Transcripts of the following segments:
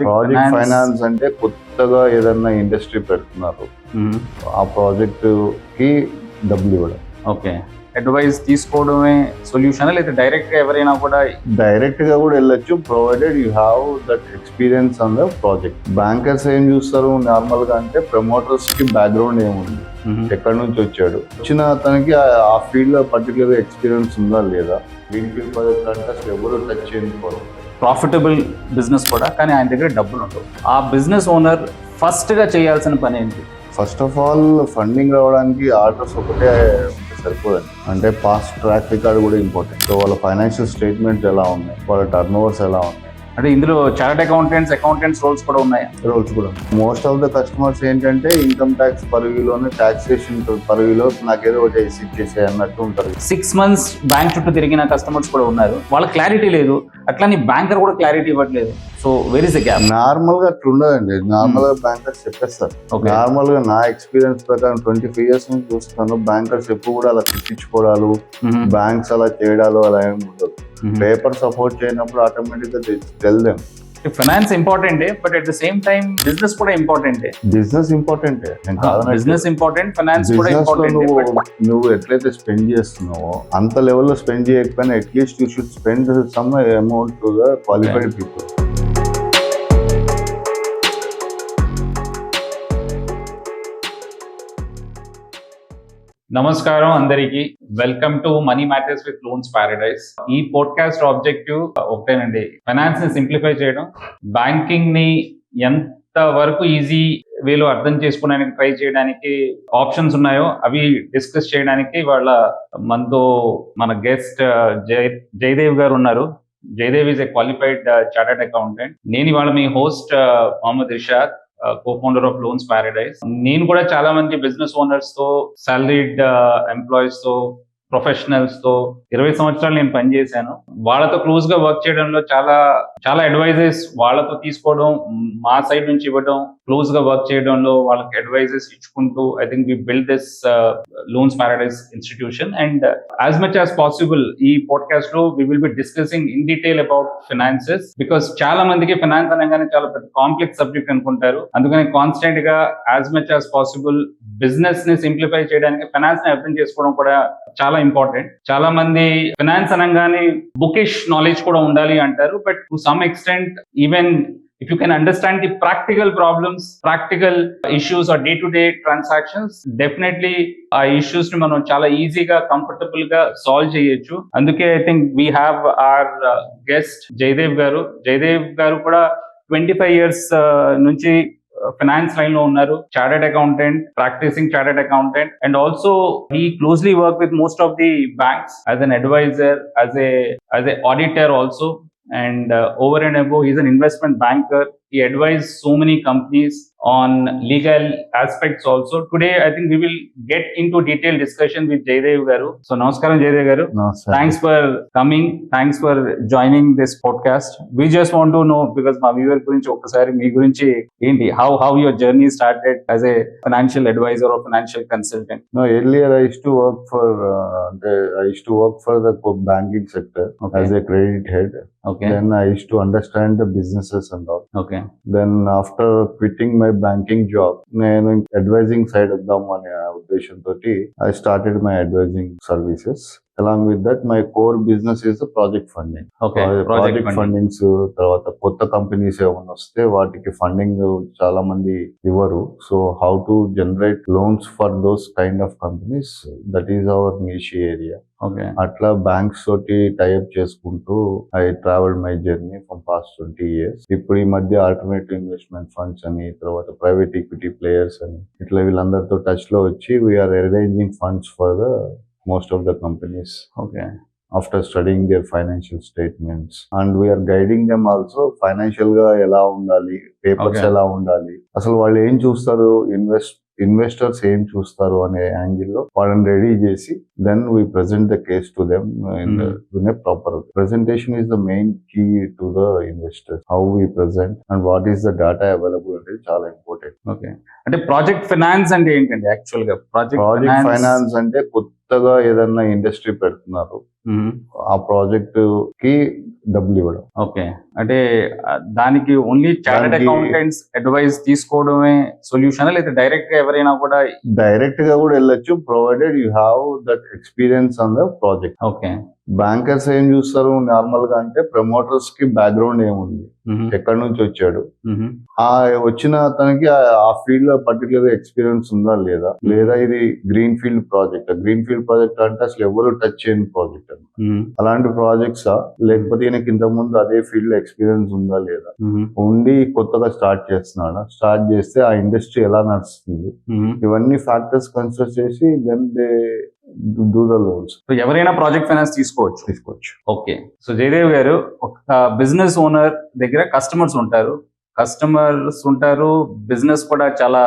Project finance అంటే కొత్తగా ఏదన్నా ఇండస్ట్రీ పెడుతున్నారు, ఆ ప్రాజెక్ట్ కి డబ్బులు ఇవ్వడం. ఓకే, అడ్వైస్ తీసుకోవడమే సొల్యూషన్ లేదా డైరెక్ట్ గా ఎవరైనా కూడా? డైరెక్ట్ గా కూడా వెళ్ళొచ్చు, provided you have that experience on the project. Bankers ఏం చూస్తారు నార్మల్ గా అంటే ప్రమోటర్స్ కి బ్యాక్గ్రౌండ్ ఏముంది, ఎక్కడి నుంచి వచ్చాడు, వచ్చిన అతనికి ఆ ఫీల్డ్ లో పర్టికులర్ ఎక్స్పీరియన్స్ ఉందా లేదా. గ్రీన్ ఫీల్డ్ ప్రాజెక్ట్ అంటే అసలు ఎవరు టచ్ చేయకపోవడం. ప్రాఫిటబుల్ బిజినెస్ కూడా, కానీ ఆయన దగ్గర డబ్బులు ఉండవు. ఆ బిజినెస్ ఓనర్ ఫస్ట్ గా చేయాల్సిన పని ఏంటి? ఫస్ట్ ఆఫ్ ఆల్ ఫండింగ్ రావడానికి ఆర్డర్స్ ఒకటే సరిపోదండి. అంటే పాస్ట్ ట్రాక్ రికార్డ్ కూడా ఇంపార్టెంట్. సో వాళ్ళ ఫైనాన్షియల్ స్టేట్మెంట్స్ ఎలా ఉన్నాయి, వాళ్ళ టర్న్ ఓవర్స్ ఎలా ఉన్నాయి. అంటే ఇందులో చార్టర్డ్ అకౌంటెంట్స్ రోల్స్ కూడా ఉన్నాయా? రోల్స్ కూడా. మోస్ట్ ఆఫ్ ద కస్టమర్స్ ఏంటంటే ఇన్కమ్ ట్యాక్స్ పరిధిలోనే టాక్సేషన్ పరిధిలో నాకేదో ఒకటి ఇచ్చేసే అన్నట్టు ఉంటారు. 6 months బ్యాంక్ చుట్టూ తిరిగిన కస్టమర్స్ కూడా ఉన్నారు, వాళ్ళ క్లారిటీ లేదు, అట్లానే బ్యాంకర్ కూడా క్లారిటీ ఇవ్వట్లేదు. So very is the gap. Normal గా అట్లా ఉండదండి. నార్మల్ గా బ్యాంకర్స్ చెప్పేస్తారు. నార్మల్ గా నా ఎక్స్పీరియన్స్ ప్రకారం 25 years నుంచి చూస్తాను, బ్యాంకర్స్ ఎప్పుడు కూడా అలా తిప్పించుకోవడాలు, బ్యాంక్స్ అలా చేయడాలు అలా ఏమి ఉండదు. పేపర్ సపోర్ట్ చేయనప్పుడు ఆటోమేటిక్ గా తెల్దాం. Finance important, but at the same time business కూడా important. Business important, business important, finance కూడా ఇంపార్టెంట్. నువ్వు ఎట్లయితే స్పెండ్ చేస్తున్నావో అంత లెవెల్లో స్పెండ్ చేయకపోయినా at least you should spend some amount to the qualified people. నమస్కారం అందరికి, welcome to money matters with loans paradise. ఈ పోడ్కాస్ట్ ఆబ్జెక్టివ్ ఒకటేనండి, ఫైనాన్స్ ని సింప్లిఫై చేయడం, బ్యాంకింగ్ ని ఎంత వరకు ఈజీ వేలో అర్థం చేసుకోవడానికి ట్రై చేయడానికి ఆప్షన్స్ ఉన్నాయో అవి డిస్కస్ చేయడానికి మనతో మన గెస్ట్ జయదేవ్ గారు ఉన్నారు. Jaydev is a qualified chartered accountant. నేను ఇవాళ మీ host Mohammed Irshad, co-founder of loans paradise. నేను కూడా చాలా మంది బిజినెస్ ఓనర్స్ తో, సాలరీడ్ ఎంప్లాయీస్ తో, ప్రొఫెషనల్స్ తో 20 సంవత్సరాలు నేను పనిచేశాను. వాళ్ళతో క్లోజ్ గా వర్క్ చేయడంలో చాలా అడ్వైజెస్ వాళ్ళతో తీసుకోవడం, మా సైడ్ నుంచి ఇవ్వడం, క్లోజ్ గా వర్క్ చేయడంలో వాళ్ళకి అడ్వైజెస్ ఇచ్చుకుంటూ I think we build this loans paradise institution. And as much as possible ఈ పాడ్కాస్ట్ లో we will be discussing in detail about finances, because చాలా మందికి ఫైనాన్స్ అనగానే చాలా పెద్ద కాంప్లెక్స్ సబ్జెక్ట్ అనుకుంటారు. అందుకని కాన్స్టెంట్ గా as much as possible business ని సింప్లిఫై చేయడానికి ఫైనాన్స్ ని అర్థం చేసుకోవడం కూడా చాలా ఇంపార్టెంట్. చాలా మంది ఫైనాన్స్ అనగానే బుకిష్ నాలెడ్జ్ కూడా ఉండాలి అంటారు, but to some extent even if you can understand the practical problems, practical issues or day-to-day transactions, definitely ఆ issues ని మనం చాలా ఈజీగా కంఫర్టబుల్ గా సాల్వ్ చేయొచ్చు. అందుకే I think we have our guest Jayadev గారు కూడా 25 years నుంచి ఫైనాన్స్ లైన్ లో ఉన్నారు. Chartered accountant, practicing chartered accountant, and also he closely work with most of the banks as an adviser, as a auditor also. And over and above, he's an investment banker. He advised so many companies on legal aspects also. Today, I think we will get into detailed discussion with Jaydev Garu. So, namaskaram Jaydev Garu. Namaskar. Thanks for coming. Thanks for joining this podcast. We just want to know, because మా viewer గురించి ఒకసారి మీ గురించి ఏంటి, how your journey started as a financial advisor or financial consultant. No, earlier I used to work for the banking sector. Okay. As a credit head. Okay. Then I used to understand the businesses and all. Okay. Then after quitting my banking job, నేను advising side వద్దాం అనే ఉద్దేశంతో I started my advising services. Along with that, my core business is the project funding. Okay. Project fundings, తర్వాత కొత్త companies ఏమైనా వస్తే వాటికి funding చాలా మంది ఇవ్వరు. So how to generate loans for those kind of companies, that is our niche area. అట్లా banks తోటి టైఅప్ చేసుకుంటూ I travelled my journey from past 20 years. ఇప్పుడు ఈ మధ్య ఆల్టర్నేటివ్ ఇన్వెస్ట్మెంట్ ఫండ్స్ అని, తర్వాత ప్రైవేట్ ఈక్విటీ ప్లేయర్స్ అని, ఇట్లా వీళ్ళందరితో టచ్ లో వచ్చి we are arranging funds for the most of the companies. Okay. After studying their financial statements, and we are guiding them also financial గా ఎలా ఉండాలి, పేపర్స్ ఎలా ఉండాలి, అసలు వాళ్ళు ఏం చూస్తారు, ఇన్వెస్టర్స్ ఏం చూస్తారు అనే యాంగిల్ లో వాళ్ళని రెడీ చేసి then we present the case to them in a proper presentation is the main key to the investors. How we present and what is the data available అనేది చాలా ఇంపార్టెంట్. ఓకే, అంటే project finance అంటే ఏంటండి actual గా? Project finance అంటే కొత్త కొత్తగా ఏదన్నా ఇండస్ట్రీ పెడుతున్నారు, ఆ ప్రాజెక్ట్ కి డబ్బులు ఇవ్వడం. ఓకే, అంటే దానికి ఓన్లీ చార్టెడ్ దానికి- అకౌంటెంట్స్ అడ్వైస్ తీసుకోవడమే సొల్యూషన్, లేదా డైరెక్ట్ గా ఎవరైనా కూడా? డైరెక్ట్ గా కూడా వెళ్ళొచ్చు, provided you have that experience on the project. Okay. Bankers ఏం చూస్తారు నార్మల్ గా అంటే ప్రమోటర్స్ కి బ్యాక్గ్రౌండ్ ఏముంది, ఎక్కడి నుంచి వచ్చాడు, ఆ వచ్చిన అతనికి ఆ ఫీల్డ్ లో పర్టికులర్ ఎక్స్పీరియన్స్ ఉందా లేదా, లేదా ఇది green field project. Green field project అంటే అసలు ఎవరు టచ్ చేయని ప్రాజెక్ట్ అని. అలాంటి ప్రాజెక్ట్స్ లేకపోతే ఈయనకి ఇంత ముందు అదే ఫీల్డ్ లో ఎక్స్పీరియన్స్ ఉందా లేదా, ఉండి కొత్తగా స్టార్ట్ చేస్తున్నాడా, స్టార్ట్ చేస్తే ఆ ఇండస్ట్రీ ఎలా నడుస్తుంది, ఇవన్నీ ఫ్యాక్టర్స్ కన్సిడర్ చేసి then they do the loans. So ఎవరైనా ప్రాజెక్ట్ ఫైనాన్స్ తీసుకోవచ్చు. ఓకే. సో జయదేవ్ గారు, ఒక బిజినెస్ ఓనర్ దగ్గర కస్టమర్స్ ఉంటారు, బిజినెస్ కూడా చాలా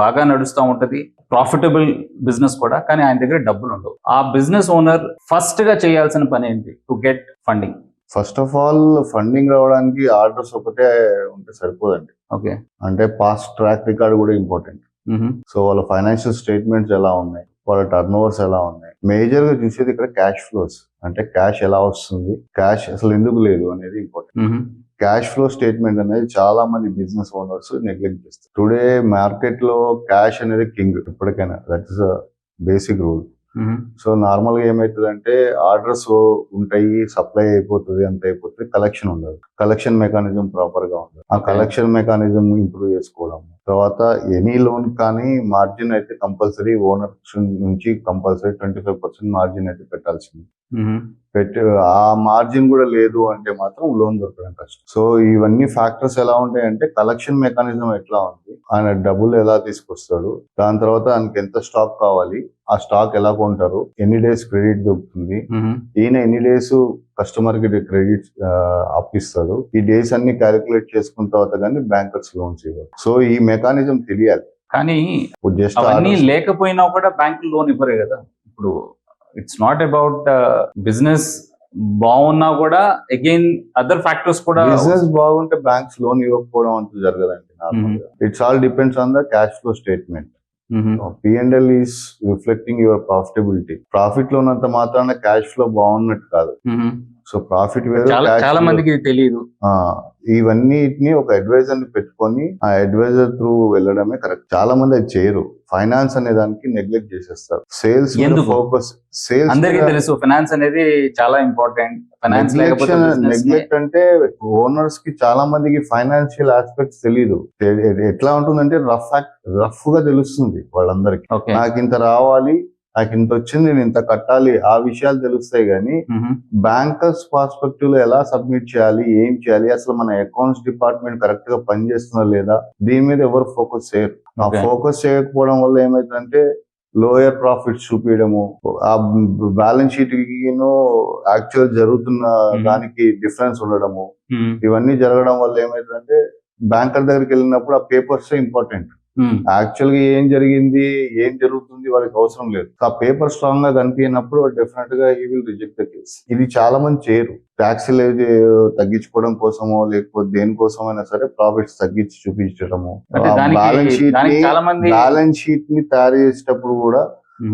బాగా నడుస్తూ ఉంటది, ప్రాఫిటబుల్ బిజినెస్ కూడా, కానీ ఆయన దగ్గర డబ్బులు ఉండవు. ఆ బిజినెస్ ఓనర్ ఫస్ట్ గా చేయాల్సిన పని ఏంటి to get funding? First of all funding రావడానికి ఆర్డర్స్ ఒకటే ఉంటే సరిపోదండి. ఓకే. అంటే పాస్ట్ ట్రాక్ రికార్డ్ కూడా ఇంపార్టెంట్. సో వాళ్ళ ఫైనాన్షియల్ స్టేట్మెంట్స్ ఎలా ఉన్నాయి, వాళ్ళ టర్న్ ఓవర్స్ ఎలా ఉన్నాయి, మేజర్ గా చూసేది ఇక్కడ క్యాష్ ఫ్లోస్, అంటే క్యాష్ ఎలా వస్తుంది, క్యాష్ అసలు ఎందుకు లేదు అనేది ఇంపార్టెంట్. క్యాష్ ఫ్లో స్టేట్మెంట్ అనేది చాలా మంది బిజినెస్ ఓనర్స్ నెగ్లెక్ట్ చేస్తారు. టుడే మార్కెట్ లో క్యాష్ అనేది కింగ్ ఎప్పటికైనా, that is basic rule. So normal గా ఏమైతుంది అంటే ఆర్డర్స్ ఉంటాయి, సప్లై అయిపోతుంది, అంత అయిపోతుంది, కలెక్షన్ ఉండదు, కలెక్షన్ మెకానిజం ప్రాపర్ గా ఉండదు. ఆ కలెక్షన్ మెకానిజం ఇంప్రూవ్ చేసుకోవడం, తర్వాత ఎనీ లోన్ కానీ మార్జిన్ అయితే కంపల్సరీ ఓనర్ నుంచి కంపల్సరీ 25% మార్జిన్ అయితే పెట్టాల్సింది. ఆ మార్జిన్ కూడా లేదు అంటే మాత్రం లోన్ దొరకడం కష్టం. సో ఇవన్నీ ఫ్యాక్టర్స్ ఎలా ఉంటాయంటే కలెక్షన్ మెకానిజం ఎట్లా ఉంది, ఆయన డబ్బులు ఎలా తీసుకొస్తాడు, దాని తర్వాత ఆయనకి ఎంత స్టాక్ కావాలి, ఆ స్టాక్ ఎలా కొంటారు, ఎన్ని డేస్ క్రెడిట్ దొరుకుతుంది, ఈయన ఎన్ని డేస్ కస్టమర్ కి క్రెడిట్ అప్పిస్తాడు, ఈ డేస్ అన్ని క్యాలిక్యులేట్ చేసుకున్న తర్వాత కానీ బ్యాంకర్స్ లోన్స్ ఇవ్వరు. సో ఈ మెకానిజం తెలియాలి. కానీ జస్ట్ అవన్నీ లేకపోయినా కూడా బ్యాంకులు లోన్ ఇవ్వరే కదా. ఇప్పుడు ఇట్స్ నాట్ అబౌట్ బిజినెస్ బాగున్నా కూడా అగైన్ అదర్ ఫ్యాక్టర్స్ కూడా. బిజినెస్ బాగుంటే బ్యాంక్స్ లోన్ ఇవ్వకపోవడం అంటూ జరగదండి. It's all depends on the cash flow statement. P&L is reflecting your profitability. Profit లో ఉన్నంత మాత్రాన క్యాష్ ఫ్లో బాగున్నట్టు కాదు. సో ప్రాఫిట్ వేరు, చాలా మందికి తెలియదు. ఇవన్నిటిని ఒక అడ్వైజర్ ని పెట్టుకొని ఆ అడ్వైజర్ త్రూ వెళ్ళడమే కరెక్ట్. చాలా మంది అది చేయరు, ఫైనాన్స్ అనే దానికి నెగ్లెక్ట్ చేసేస్తారు. సేల్స్ ఫోకస్, సేల్స్ అందరికీ తెలుసు ఫైనాన్స్ అనేది చాలా ఇంపార్టెంట్. నెగ్లెక్ట్ అంటే ఓనర్స్ కి చాలా మందికి ఫైనాన్షియల్ ఆస్పెక్ట్స్ తెలియదు. ఎట్లా ఉంటుందంటే రఫ్ గా తెలుస్తుంది వాళ్ళందరికి. నాకు ఇంత రావాలి, నాకు ఇంత వచ్చింది, నేను ఇంత కట్టాలి, ఆ విషయాలు తెలుస్తాయి. కానీ బ్యాంకర్స్ పర్స్పెక్టివ్ లో ఎలా సబ్మిట్ చేయాలి, ఏం చేయాలి, అసలు మన అకౌంట్స్ డిపార్ట్మెంట్ కరెక్ట్ గా పనిచేస్తుందా లేదా, దీని మీద ఎవరు ఫోకస్ చేయరు. ఆ ఫోకస్ చేయకపోవడం వల్ల ఏమైందంటే లోయర్ ప్రాఫిట్స్ చూపించడము, ఆ బ్యాలెన్స్ షీట్ కి యాక్చువల్ జరుగుతున్న దానికి డిఫరెన్స్ ఉండడము, ఇవన్నీ జరగడం వల్ల ఏమైందంటే బ్యాంకర్ దగ్గరికి వెళ్ళినప్పుడు ఆ పేపర్స్ ఇంపార్టెంట్. యాక్చువల్ గా ఏం జరిగింది, ఏం జరుగుతుంది వాళ్ళకి అవసరం లేదు. ఆ పేపర్ స్ట్రాంగ్ గా కనిపించినప్పుడు డెఫినెట్ గా ఈ విల్ రిజెక్ట్ ద కేస్. ఇది చాలా మంది చేయరు. ట్యాక్సీలు తగ్గించుకోవడం కోసమో లేకపోతే దేనికోసమైనా సరే ప్రాఫిట్స్ తగ్గించి చూపించడము. బ్యాలెన్స్ షీట్ ని తయారు చేసేటప్పుడు కూడా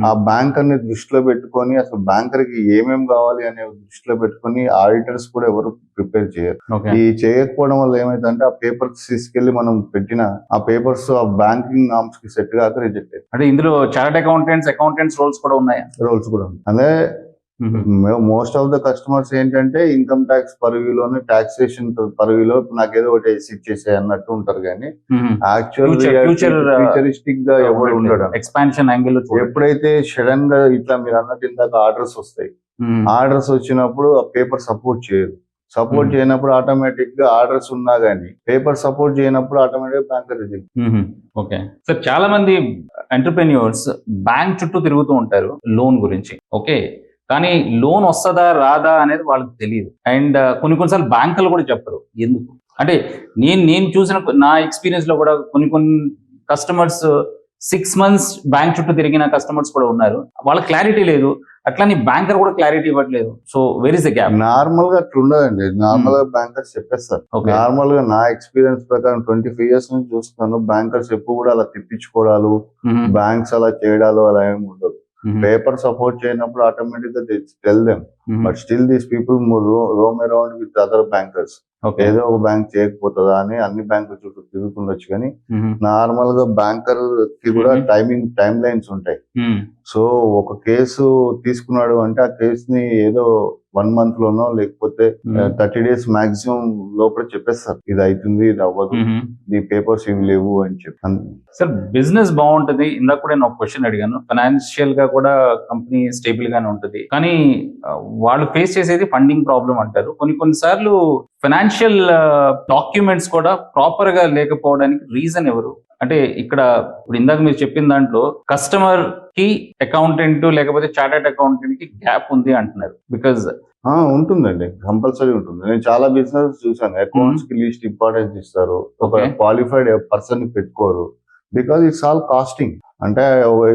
ఆ బ్యాంకర్ ని దృష్టిలో పెట్టుకొని, అసలు బ్యాంకర్ కి ఏమేమి కావాలి అనే దృష్టిలో పెట్టుకొని ఆడిటర్స్ కూడా ఎవరు ప్రిపేర్ చేయరు. ఈ చేయకపోవడం వల్ల ఏమైందంటే ఆ పేపర్స్ తీసుకెళ్లి మనం పెట్టిన ఆ పేపర్స్ ఆ బ్యాంకింగ్ నామ్స్ కి సెట్ కాక రిజెక్ట్ అయ్యాయి. అంటే ఇందులో చార్టర్డ్ అకౌంటెంట్స్ రోల్స్ కూడా ఉన్నాయా? రోల్స్ కూడా ఉన్నాయి. అదే మోస్ట్ ఆఫ్ ద కస్టమర్స్ ఏంటంటే ఇన్కమ్ ట్యాక్స్ పరివిలోనే, టాక్సేషన్ పరివిలో నాకేదో ఒకటి ఇచ్చేసే అన్నట్టు ఉంటారు. కానీ యాక్చువల్ ఫ్యూచరిస్టిక్ గా ఎవరు ఉండడం, ఎక్స్పాన్షన్ యాంగిల్ ఎప్పుడైతే సడన్ గా ఇట్లా మీరు అన్నట్టు ఇందాక ఆర్డర్స్ వస్తాయి, ఆర్డర్స్ వచ్చినప్పుడు ఆ పేపర్ సపోర్ట్ చేయదు. సపోర్ట్ చేయనప్పుడు ఆటోమేటిక్ గా ఆర్డర్స్ ఉన్నా గానీ పేపర్ సపోర్ట్ చేయనప్పుడు automatic bank reject. Okay sir, చాలా మంది ఎంటర్ప్రెన్యూర్స్ బ్యాంక్ చుట్టూ తిరుగుతూ ఉంటారు లోన్ గురించి. ఓకే, కానీ లోన్ వస్తుందా రాదా అనేది వాళ్ళకి తెలియదు. అండ్ కొన్నిసార్లు బ్యాంకులు కూడా చెప్పరు ఎందుకు. అంటే నేను చూసిన నా ఎక్స్పీరియన్స్ లో కూడా కొన్ని కస్టమర్స్ 6 months బ్యాంక్ చుట్టూ తిరిగిన కస్టమర్స్ కూడా ఉన్నారు. వాళ్ళకి క్లారిటీ లేదు, అట్లానే బ్యాంకర్ కూడా క్లారిటీ ఇవ్వట్లేదు. So where is the gap? Normal గా అట్లా ఉండదండి. నార్మల్ గా బ్యాంకర్స్ చెప్పేస్తారు. నార్మల్ గా నా ఎక్స్పీరియన్స్ ప్రకారం 25 years నుంచి చూస్తాను, బ్యాంకర్స్ ఎప్పుడు కూడా అలా తిప్పించుకోవడాలు, బ్యాంక్స్ అలా చేయడాలు అలా ఏమి ఉండదు. పేపర్ సపోర్ట్ చేయనప్పుడు ఆటోమేటిక్ గా tell them. But still these people Rome around with other bankers. Okay. ఏదో ఒక బ్యాంక్ చేయకపోతుందా అని అన్ని బ్యాంకుల చుట్టూ తిరుగుతుండొచ్చు, కానీ నార్మల్ గా బ్యాంకర్ కి కూడా టైం లైన్స్ ఉంటాయి. సో ఒక కేసు తీసుకున్నాడు అంటే ఆ కేసుని ఏదో 1 month లోనో లేకపోతే 30 days మాక్సిమం లోపల చెప్పేస్తారు, ఇది అవుతుంది, ఇది అవ్వదు, ఈ పేపర్స్ ఇవి లేవు అని చెప్పి. సార్ బిజినెస్ బాగుంటది, ఇందాక కూడా నేను ఒక క్వశ్చన్ అడిగాను, ఫైనాన్షియల్ గా కూడా కంపెనీ స్టేబుల్ గానే ఉంటది, కానీ వాళ్ళు ఫేస్ చేసేది ఫండింగ్ ప్రాబ్లం అంటారు. కొన్నిసార్లు ఫైనాన్షియల్ డాక్యుమెంట్స్ కూడా ప్రాపర్ గా లేకపోవడానికి రీజన్ ఎవరు? అంటే ఇక్కడ ఇప్పుడు ఇందాక మీరు చెప్పిన దాంట్లో కస్టమర్ కి అకౌంటెంట్ లేకపోతే చార్టెడ్ అకౌంటెంట్ కి గ్యాప్ ఉంది అంటున్నారు. బికాజ్ ఉంటుందండి, కంపల్సరీ ఉంటుంది. నేను చాలా బిజినెస్ చూసాను, అకౌంట్స్ కి లీస్ట్ ఇంపార్టెన్స్ ఇస్తారు, ఒక క్వాలిఫైడ్ పర్సన్ పెట్టుకోరు, బికాస్ ఇట్స్ ఆల్ కాస్టింగ్. అంటే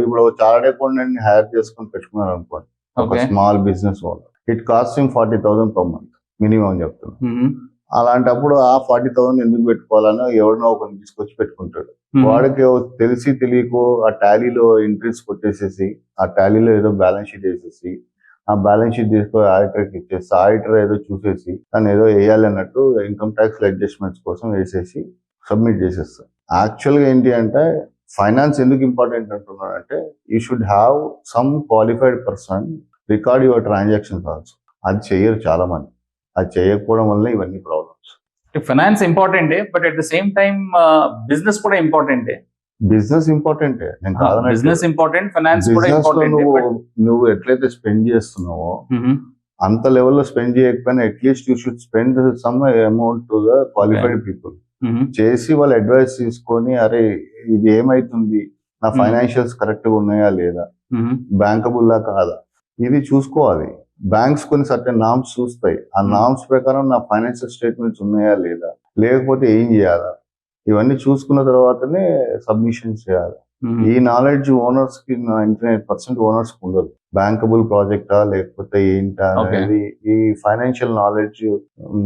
ఇప్పుడు చార్టెడ్ అకౌంటెంట్ హైర్ చేసుకుని పెట్టుకున్నారు అనుకోండి, ఒక స్మాల్ బిజినెస్ వాళ్ళు, it cost 40,000 per month minimum చెప్తున్నాను. అలాంటప్పుడు ఆ 40,000 ఎందుకు పెట్టుకోవాలని ఎవరినో ఒకరిని తీసుకొచ్చి పెట్టుకుంటాడు. వాడికి తెలిసి తెలియకో ఆ టాలీలో ఎంట్రీస్ కొట్టేసేసి, ఆ టాలీలో ఏదో బ్యాలెన్స్ షీట్ వేసేసి, ఆ బ్యాలెన్స్ షీట్ తీసుకొని ఆడిటర్కి ఇచ్చేసి, ఆడిటర్ ఏదో చూసేసి తను ఏదో వేయాలి అన్నట్టు ఇన్కమ్ ట్యాక్స్ అడ్జస్ట్మెంట్స్ కోసం వేసేసి సబ్మిట్ చేసేస్తారు. యాక్చువల్గా ఏంటి అంటే ఫైనాన్స్ ఎందుకు ఇంపార్టెంట్ అంటున్నానంటే, you should have some qualified person record your transactions also. అది చెయ్యరు చాలా మంది, అది చేయకపోవడం వల్ల ఇవన్నీ ప్రాబ్లమ్స్. ఫైనాన్స్ ఇంపార్టెంటే, but at the same time business కూడా ఇంపార్టెంటే. బిజినెస్ ఇంపార్టెంటే, నేను కాదనట్లేదు. బిజినెస్ ఇంపార్టెంట్, ఫైనాన్స్ కూడా ఇంపార్టెంట్. నువ్వు ఎట్లయితే స్పెండ్ చేస్తున్నావో అంత లెవెల్లో స్పెండ్ చేయకపోయినా at least you should spend some amount to the qualified people. చేసి వాళ్ళు అడ్వైస్ తీసుకొని, అరే ఇది ఏమైతుంది, నా ఫైనాన్షియల్స్ కరెక్ట్ గా ఉన్నాయా లేదా, బ్యాంకబుల్లా కాదా, ఇది చూసుకోవాలి. బ్యాంక్స్ కొన్ని సర్టెన్ నామ్స్ చూస్తాయి, ఆ నామ్స్ ప్రకారం నా ఫైనాన్షియల్ స్టేట్మెంట్స్ ఉన్నాయా లేదా, లేకపోతే ఏం చేయాలా, ఇవన్నీ చూసుకున్న తర్వాతనే సబ్మిషన్ చేయాలి. ఈ నాలెడ్జ్ ఓనర్స్ కి 99% ఓనర్స్ కి ఉండదు. బ్యాంకబుల్ ప్రాజెక్టా లేకపోతే ఏంటా అనేది, ఈ ఫైనాన్షియల్ నాలెడ్జ్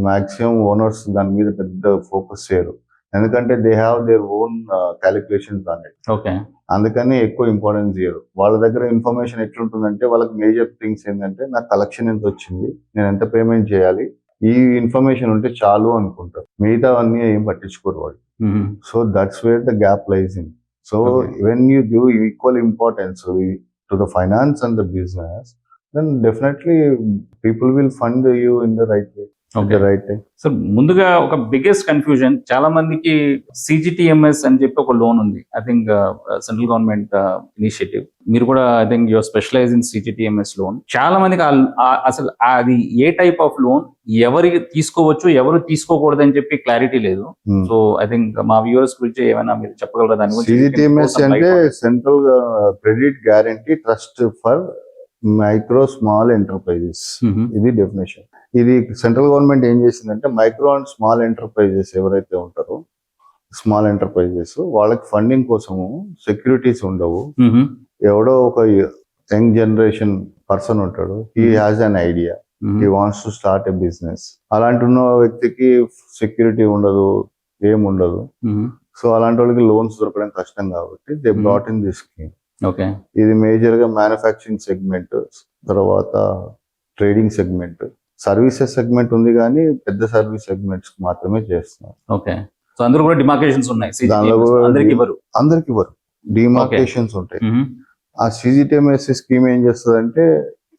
మాక్సిమం ఓనర్స్ దాని మీద పెద్ద ఫోకస్ చేయరు, ఎందుకంటే they have their own calculations on it. అందుకని ఎక్కువ ఇంపార్టెన్స్ ఇయ్యరు. వాళ్ళ దగ్గర ఇన్ఫర్మేషన్ ఎట్లుంటుందంటే, వాళ్ళకి మేజర్ థింగ్స్ ఏంటంటే నాకు కలెక్షన్ ఎంత వచ్చింది, నేను ఎంత పేమెంట్ చేయాలి, ఈ ఇన్ఫర్మేషన్ ఉంటే చాలు అనుకుంటారు, మిగతా అన్ని ఏం పట్టించుకోరు వాళ్ళు. So that's where the gap lies in. So when you give equal importance to the finance and the business, then definitely people will fund you in the right way. So ముందుగా ఒక బిగ్గెస్ట్ కన్ఫ్యూజన్ చాలా మందికి, CGTMS అని చెప్పి ఒక loan ఉంది, I think central government initiative. మీరు కూడా I think your specialize in CGTMS loan. చాలా మందికి అసలు అది ఏ టైప్ ఆఫ్ లోన్, ఎవరికి తీసుకోవచ్చు ఎవరు తీసుకోకూడదు అని చెప్పి క్లారిటీ లేదు. సో ఐ థింక్ మా వ్యూవర్స్ గురించి ఏమైనా మీరు చెప్పగలరా దాని గురించి? CGTMS అంటే central credit guarantee trust for micro small enterprises, ఇది డెఫినేషన్. ఇది సెంట్రల్ గవర్నమెంట్ ఏం చేసిందంటే, మైక్రో అండ్ స్మాల్ ఎంటర్ప్రైజెస్ ఎవరైతే ఉంటారో, స్మాల్ ఎంటర్ప్రైజెస్ వాళ్ళకి ఫండింగ్ కోసము సెక్యూరిటీస్ ఉండవు. ఎవడో ఒక యంగ్ జనరేషన్ పర్సన్ ఉంటాడు, he has an idea, he wants to start a business. అలాంటి ఉన్న వ్యక్తికి సెక్యూరిటీ ఉండదు, ఏముండదు. సో అలాంటి వాళ్ళకి లోన్స్ దొరకడం కష్టం కాబట్టి they brought in this scheme. ఇది మేజర్ గా మ్యానుఫ్యాక్చరింగ్ సెగ్మెంట్, తర్వాత ట్రేడింగ్ సెగ్మెంట్, సర్వీసెస్ సెగ్మెంట్ ఉంది, కానీ పెద్ద సర్వీస్ సెగ్మెంట్స్ మాత్రమే చేస్తున్నారు. సో అందరూ కూడా డిమార్కేషన్స్ ఉన్నాయి, అందరికి ఇవ్వరు, డిమార్కేషన్స్ ఉంటాయి. ఆ CGTMS స్కీమ్ ఏం చేస్తుందంటే,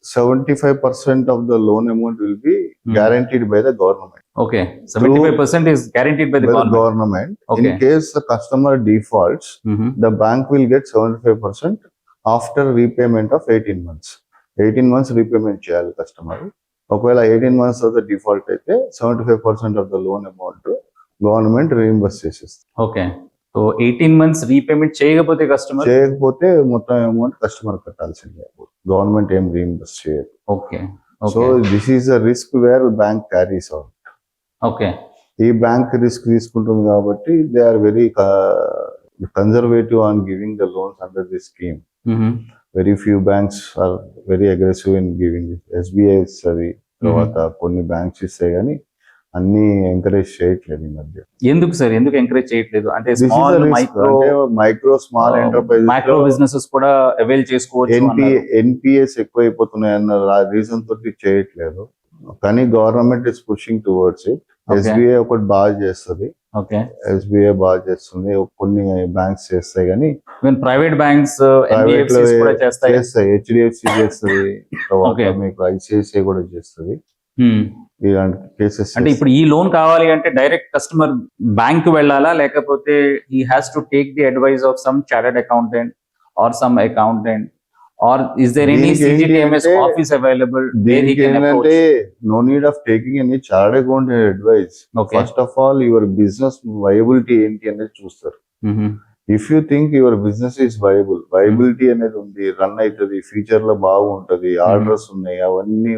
75% of the loan amount will be guaranteed by the government. 75% is guaranteed by the government. In case the customer defaults, the bank will get 75% after repayment of 18 months. 18 months repayment cheyali customer. ఒకవేళ 18 months of the default అయితే 75% of the loan amount government reimburse చేసేస్తుంది. సో 18 months repayment చేయకపోతే మొత్తం amount customer కట్టాల్సిందే, government ఏం reimburse చేయదు. So this is the risk where bank carries out. ఈ బ్యాంక్ రిస్క్ తీసుకుంటుంది కాబట్టి they are very conservative on giving the loans under this scheme. Very few banks are very aggressive in giving. SBI ఇస్తుంది, తర్వాత కొన్ని banks ఇస్తాయి, కానీ అన్ని encourage చేయట్లేదు ఈ మధ్య. ఎందుకు సార్, ఎందుకు ఎంకరేజ్ చేయట్లేదు? అంటే This is small a risk. అంటే micro small enterprises micro businesses కూడా అవైల్ చేసుకోవచ్చు ఎన్పిఎస్ ఎక్కువ అయిపోతున్నాయి అన్న రీజన్ తోటి చేయట్లేదు. కానీ government is pushing towards it. Okay. SBI ఒకటి బాగా చేస్తుంది, ఓకే. ఎస్బీఐ బాగా చేస్తుంది, కొన్ని బ్యాంక్స్ చేస్తాయి కానీ ఈవెన్ ప్రైవేట్ బ్యాంక్స్ ప్రైవేట్ లో కూడా చేస్తాయి. హెచ్డిఎఫ్సి చేస్తుంది, Okay. మీకు ఐసిఐసిఐ కూడా చేస్తుంది ఇలాంటి కేసెస్. అంటే ఇప్పుడు ఈ లోన్ కావాలి అంటే డైరెక్ట్ కస్టమర్ బ్యాంక్ వెళ్ళాలా, లేకపోతే he has to take the advice of some chartered accountant or some accountant, or is there any దీనికి ఏంటి CGTMS అంటే- ఆఫీస్ అవైలబుల్ వేర్ హీ దీనికి కెన్ ఏంటంటే no need of taking any chart account advice. Okay. First of all your business viability ఏంటి అనేది చూస్తారు. If you think your business is viability అనేది ఉంది, రన్ అవుతుంది, ఫ్యూచర్ లో బాగుంటది, ఆర్డర్స్ ఉన్నాయి, అవన్నీ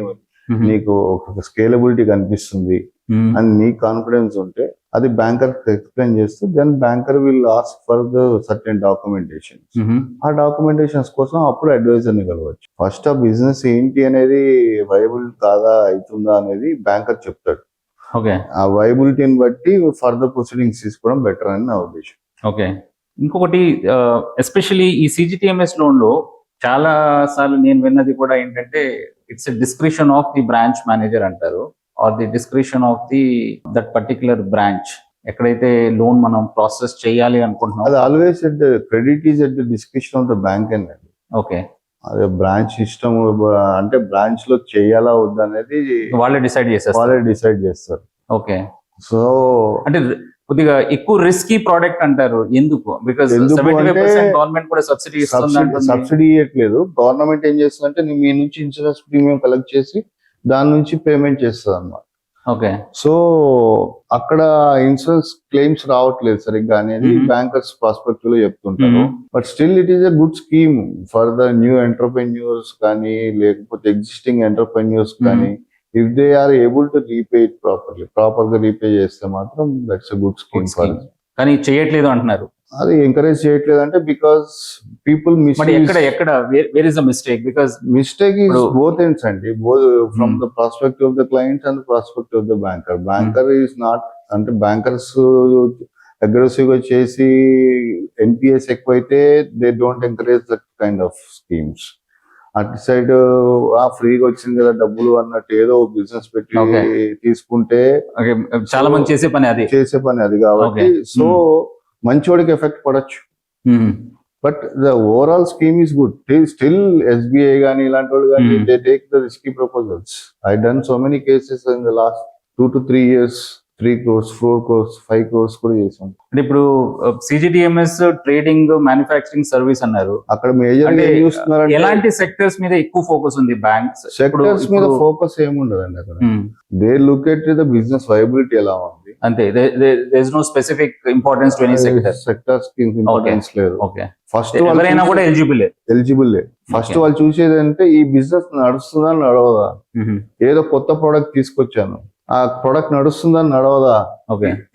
నీకు ఒక స్కేలబిలిటీ కనిపిస్తుంది అని నీ కాన్ఫిడెన్స్ ఉంటే అది బ్యాంకర్ ఎక్స్ప్లెయిన్ చేస్తే then banker will ask for the certain documentation. ఆ డాక్యుమెంటేషన్స్ కోసం అప్పుడు అడ్వైజర్ ని కలవచ్చు. ఫస్ట్ ఆ బిజినెస్ ఏంటి అనేది వైబుల్ కాదా అవుతుందా అనేది బ్యాంకర్ చెప్తాడు. ఓకే. ఆ వైబిలిటీని బట్టి ఫర్దర్ ప్రొసీడింగ్స్ తీసుకోవడం బెటర్ అని నా ఉద్దేశం. ఓకే. ఇంకొకటి ఎస్పెషలీ ఈ CGTMS లోన్ లో చాలా సార్లు నేను విన్నది కూడా ఏంటంటే it's discretion of the branch manager అంటారు, or the discretion of the that particular branch. ఎక్కడైతే లోన్ మనం ప్రాసెస్ చేయాలి అనుకుంటున్నాం అది always at the credit is at the description of the bank అండి. ఓకే. అదే బ్రాంచ్ సిస్టమ్ అంటే బ్రాంచ్ లో చేయాలా వద్దా అనేది వాళ్ళే డిసైడ్ చేసేస్తారు. వాళ్ళే డిసైడ్ చేస్తారు. ఓకే. సో అంటే కొద్దిగా ఎక్కువ రిస్కీ ప్రోడక్ట్ అంటారు, ఎందుకు? బికాస్ ఎందుకు 75% అంటే గవర్నమెంట్ కూడా సబ్సిడీ ఇస్తుంది. సబ్సిడీ ఇవ్వట్లేదు. గవర్నమెంట్ ఏం చేస్తుందంటే మీ నుంచి ఇన్సూరెన్స్ ప్రీమియం కలెక్ట్ చేసి దాని నుంచి పేమెంట్ చేస్తుంది అన్నమాట. ఓకే. సో అక్కడ ఇన్సూరెన్స్ క్లెయిమ్స్ రావట్లేదు సరిగ్గా అనేది బ్యాంకర్స్ ప్రాస్పెక్టివ్ లో చెప్తుంటారు. But still it is a good scheme for the new entrepreneurs కానీ లేకపోతే ఎగ్జిస్టింగ్ ఎంటర్ప్రెన్యూర్స్ కానీ if they are able to repay it proper గా రీపే చేస్తే మాత్రం that's a good scheme for. కానీ చేయట్లేదు అంటున్నారు. అది ఎంకరేజ్ చేయట్లేదు అంటే బికాస్ పీపుల్ ఎక్కడ where is the mistake? Because mistake is both ends అండి, both from the prospective of the clients and prospective of the banker. Banker is not అంటే bankers aggressive గా చేసి ఎన్పిఎస్ ఎక్కువైతే they don't encourage that kind of schemes. అటు side ఫ్రీగా వచ్చింది కదా డబ్బులు అన్నట్టు ఏదో బిజినెస్ పెట్టి తీసుకుంటే చాలా మంది చేసే పని అది కాబట్టి సో మంచివాడికి ఎఫెక్ట్ పడచ్చు. But the overall scheme is good. Still SBI కానీ ఇలాంటి వాళ్ళు కానీ they take the risky proposals. I done so many cases in the last 2 to 3 years. 3 crores, 4 crores, 5 crores కూడా చేసాం. అంటే ఇప్పుడు CGTMS ట్రేడింగ్ మ్యానుఫ్యాక్చరింగ్ సర్వీస్ అన్నారు. అక్కడ మేజర్ ఎలాంటి సెక్టర్స్ మీద ఎక్కువ ఫోకస్ ఉంది? బ్యాంక్స్ సెక్టర్స్ మీద ఫోకస్ ఏముండదండి అక్కడ. They look at the business viability ఎలా ఉంది అంతే. There is no specific importance to any sector. Sectors కి ఇంపార్టెన్స్ లేదు. ఓకే. ఫస్ట్ ఎవరైనా కూడా ఎలిజిబుల్. ఫస్ట్ వాళ్ళు చూసేది అంటే ఈ బిజినెస్ నడుస్తుందా నడవదా. ఏదో కొత్త ప్రోడక్ట్ తీసుకొచ్చాను, ఆ ప్రొడక్ట్ నడుస్తుందా నడవదా,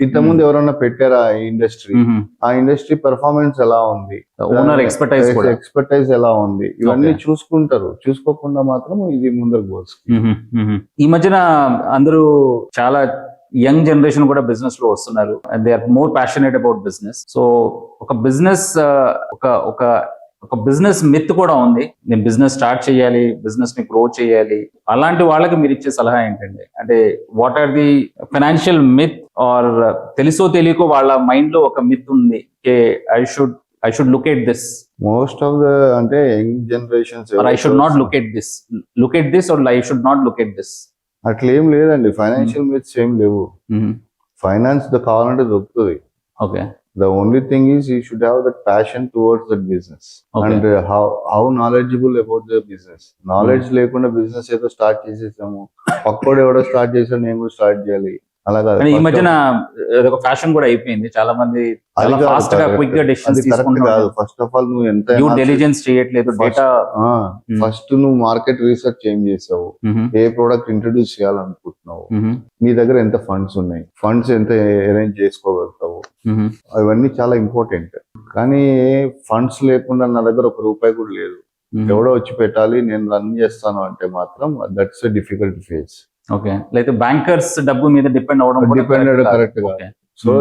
ఇంతకుముందు ఎవరన్నా పెట్టారా ఈ ఇండస్ట్రీ, ఆ ఇండస్ట్రీ పెర్ఫార్మెన్స్ ఎలా ఉంది, ఎక్స్పర్టైజ్ ఎలా ఉంది, ఇవన్నీ చూసుకుంటారు. చూసుకోకుండా మాత్రం ఇది ముందరకు పోవచ్చు. ఈ మధ్యన అందరూ చాలా యంగ్ జనరేషన్ కూడా బిజినెస్ లో వస్తున్నారు. They are more passionate about business. So ఒక బిజినెస్ ఒక బిజినెస్ మిత్ కూడా ఉంది, నేను బిజినెస్ స్టార్ట్ చేయాలి, బిజినెస్ ని గ్రో చేయాలి. అలాంటి వాళ్ళకి మీరు ఇచ్చే సలహా ఏంటండి? అంటే what are the financial myth, or తెలుసో తెలియకో వాళ్ళ మైండ్ లో ఒక మిత్ ఉంది, I should look at this. Most of the అంటే young generations I should not look at this or I should not look at this. అట్లా ఏం లేదండి. ఫైనాన్షియల్ మిత్స్ ఏం లేవు. ఫైనాన్స్ కావాలంటే దొరుకుతుంది. Okay. The only thing is you should have that passion towards that business. Okay. And how knowledgeable about the business. Knowledge లేకుండా business ఏదో start చేసేసాము, పక్కోడు ఎవడో స్టార్ట్ చేసాడు నేను కూడా స్టార్ట్ చేయాలి అలా కాదు. ఈ మధ్యన ఒక ఫ్యాషన్ కూడా అయిపోయింది. చాలా మంది ఫాస్ట్ గా క్విక్ గా డెసిషన్స్ తీసుకుంటున్నారు. ఫస్ట్ ఆఫ్ ఆల్ నువ్వు ఎంత డెలిజెన్స్ చేయట్లేదు. డేటా ఫస్ట్ నువ్వు మార్కెట్ రీసెర్చ్ ఏం చేసావు, ఏ ప్రోడక్ట్ ఇంట్రడ్యూస్ చేయాలనుకుంటున్నావు, నీ దగ్గర ఎంత ఫండ్స్ ఉన్నాయి, ఫండ్స్ ఎంత అరేంజ్ చేసుకోగలుగుతావు, అవన్నీ చాలా ఇంపార్టెంట్. కానీ ఫండ్స్ లేకుండా నా దగ్గర ₹1 కూడా లేదు, ఎవడో వచ్చి పెట్టాలి నేను రన్ చేస్తాను అంటే మాత్రం that's a difficult phase. Okay, అయితే బ్యాంకర్స్ డబ్బు మీద డిపెండ్ అవడం కూడా డిపెండెడ్ correct కాదు. కరెక్ట్ గా. Okay. సో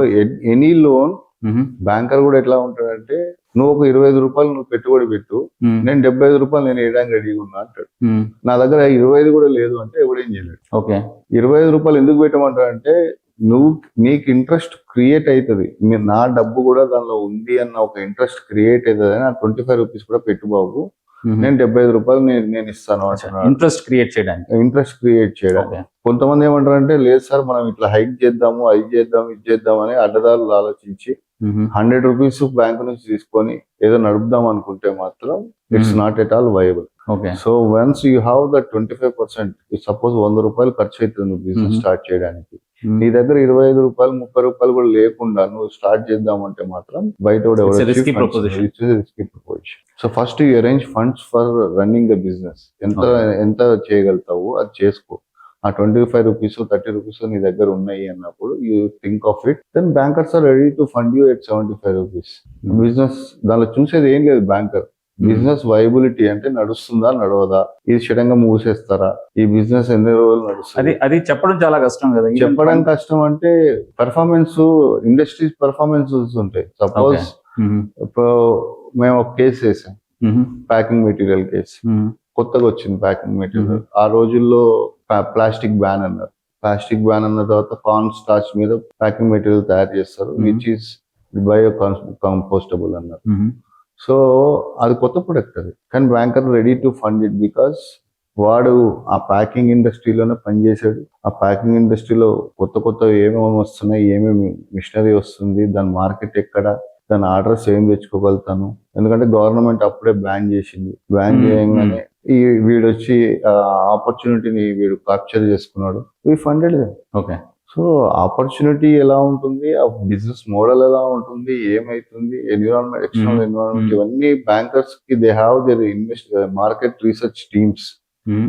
ఎనీ లోన్ మ్మ్. బ్యాంకర్ కూడా ఎట్లా ఉంటాడంటే నువ్వు ఒక 25 రూపాయలు నువ్వు పెట్టుబడి పెట్టు, మ్మ్. నేను 75 రూపాయలు నేను వేయడానికి రెడీగా ఉన్నా అంటాడు. మ్మ్. నా దగ్గర 25 కూడా లేదు అంటే ఎవడేం చేయలేడు. ఓకే. 25 రూపాయలు ఎందుకు పెట్టమంటాడంటే నువ్వు నీకు ఇంట్రెస్ట్ క్రియేట్ అవుతుంది, నా డబ్బు కూడా దానిలో ఉంది అన్న ఒక ఇంట్రెస్ట్ క్రియేట్ అవుతుంది అని 25 రూపీస్ కూడా పెట్టు బాబు, నేను 75 రూపాయలు నేను ఇస్తాను అంటున్నాడు. ఇంట్రెస్ట్ క్రియేట్ చేయడానికి. ఇంట్రెస్ట్ క్రియేట్ చేయడం. ఓకే. కొంతమంది ఏమంటారంటే లేదు సార్ మనం ఇట్లా హైక్ చేద్దాము, అది చేద్దాం, ఇది చేద్దాం అని అడ్డదారులు ఆలోచించి మ్మ్. 100 రూపీస్ బ్యాంక్ నుంచి తీసుకొని ఏదో నడుపుదాం అనుకుంటే మాత్రం it's not at all viable. Okay. So once you have that 25%, suppose 100 రూపాయలు ఖర్చు అవుతుంది బిజినెస్ స్టార్ట్ చేయడానికి, నీ దగ్గర 25 రూపాయలు 30 రూపాయలు కూడా లేకుండా నువ్వు స్టార్ట్ చేద్దామంటే మాత్రం బయట It's a risky proposition. So first you arrange funds for running the business. ఎంత చేయగలుగుతావు అది చేసుకో. ఆ 25 రూపీస్ 30 రూపీస్ నీ దగ్గర ఉన్నాయి అన్నప్పుడు you think of it, then bankers are ready to fund you at 75 rupees. Business దానిలో చూసేది ఏం లేదు బ్యాంకర్. బిజినెస్ వైబిలిటీ అంటే నడుస్తుందా నడవదా, ఇది సడన్ గా మూసేస్తారా, ఈ బిజినెస్ ఎన్ని రోజులు నడుస్తుంది, అది చెప్పడం చాలా కష్టం కదా. చెప్పడం కష్టం. అంటే పెర్ఫార్మెన్స్, ఇండస్ట్రీస్ పెర్ఫార్మెన్స్ ఉంటాయి. సపోజ్ ఇప్పుడు మేము ఒక కేసు వేసాం, ప్యాకింగ్ మెటీరియల్ కేసు. కొత్తగా వచ్చింది ప్యాకింగ్ మెటీరియల్. ఆ రోజుల్లో ప్లాస్టిక్ బ్యాన్ అన్నారు. ప్లాస్టిక్ బ్యాన్ అన్న తర్వాత కార్న్ స్టార్చ్ మీద ప్యాకింగ్ మెటీరియల్ తయారు చేస్తారు, విచ్ ఈస్ బయో కంపోస్టబుల్ అన్నారు. సో అది కొత్త ప్రొడక్ట్ అది, కానీ banker ready to fund it because వాడు ఆ ప్యాకింగ్ ఇండస్ట్రీలోనే పనిచేసాడు. ఆ ప్యాకింగ్ ఇండస్ట్రీలో కొత్త ఏమేమి వస్తున్నాయి, ఏమేమి మిషనరీ వస్తుంది, దాని మార్కెట్ ఎక్కడ, దాని ఆర్డర్స్ ఏం తెచ్చుకోగలుగుతాను. ఎందుకంటే గవర్నమెంట్ అప్పుడే బ్యాన్ చేసింది. బ్యాన్ చేయగానే వీడు వచ్చి ఆపర్చునిటీని వీడు క్యాప్చర్ చేసుకున్నాడు. We funded them. Okay. So opportunity ఎలా ఉంటుంది, ఆ బిజినెస్ మోడల్ ఎలా ఉంటుంది, ఏమైతుంది, ఎన్విరాన్మెంట్, ఎక్స్టర్నల్ ఎన్విరాన్మెంట్, ఇవన్నీ బ్యాంకర్స్ కి they have their market research teams.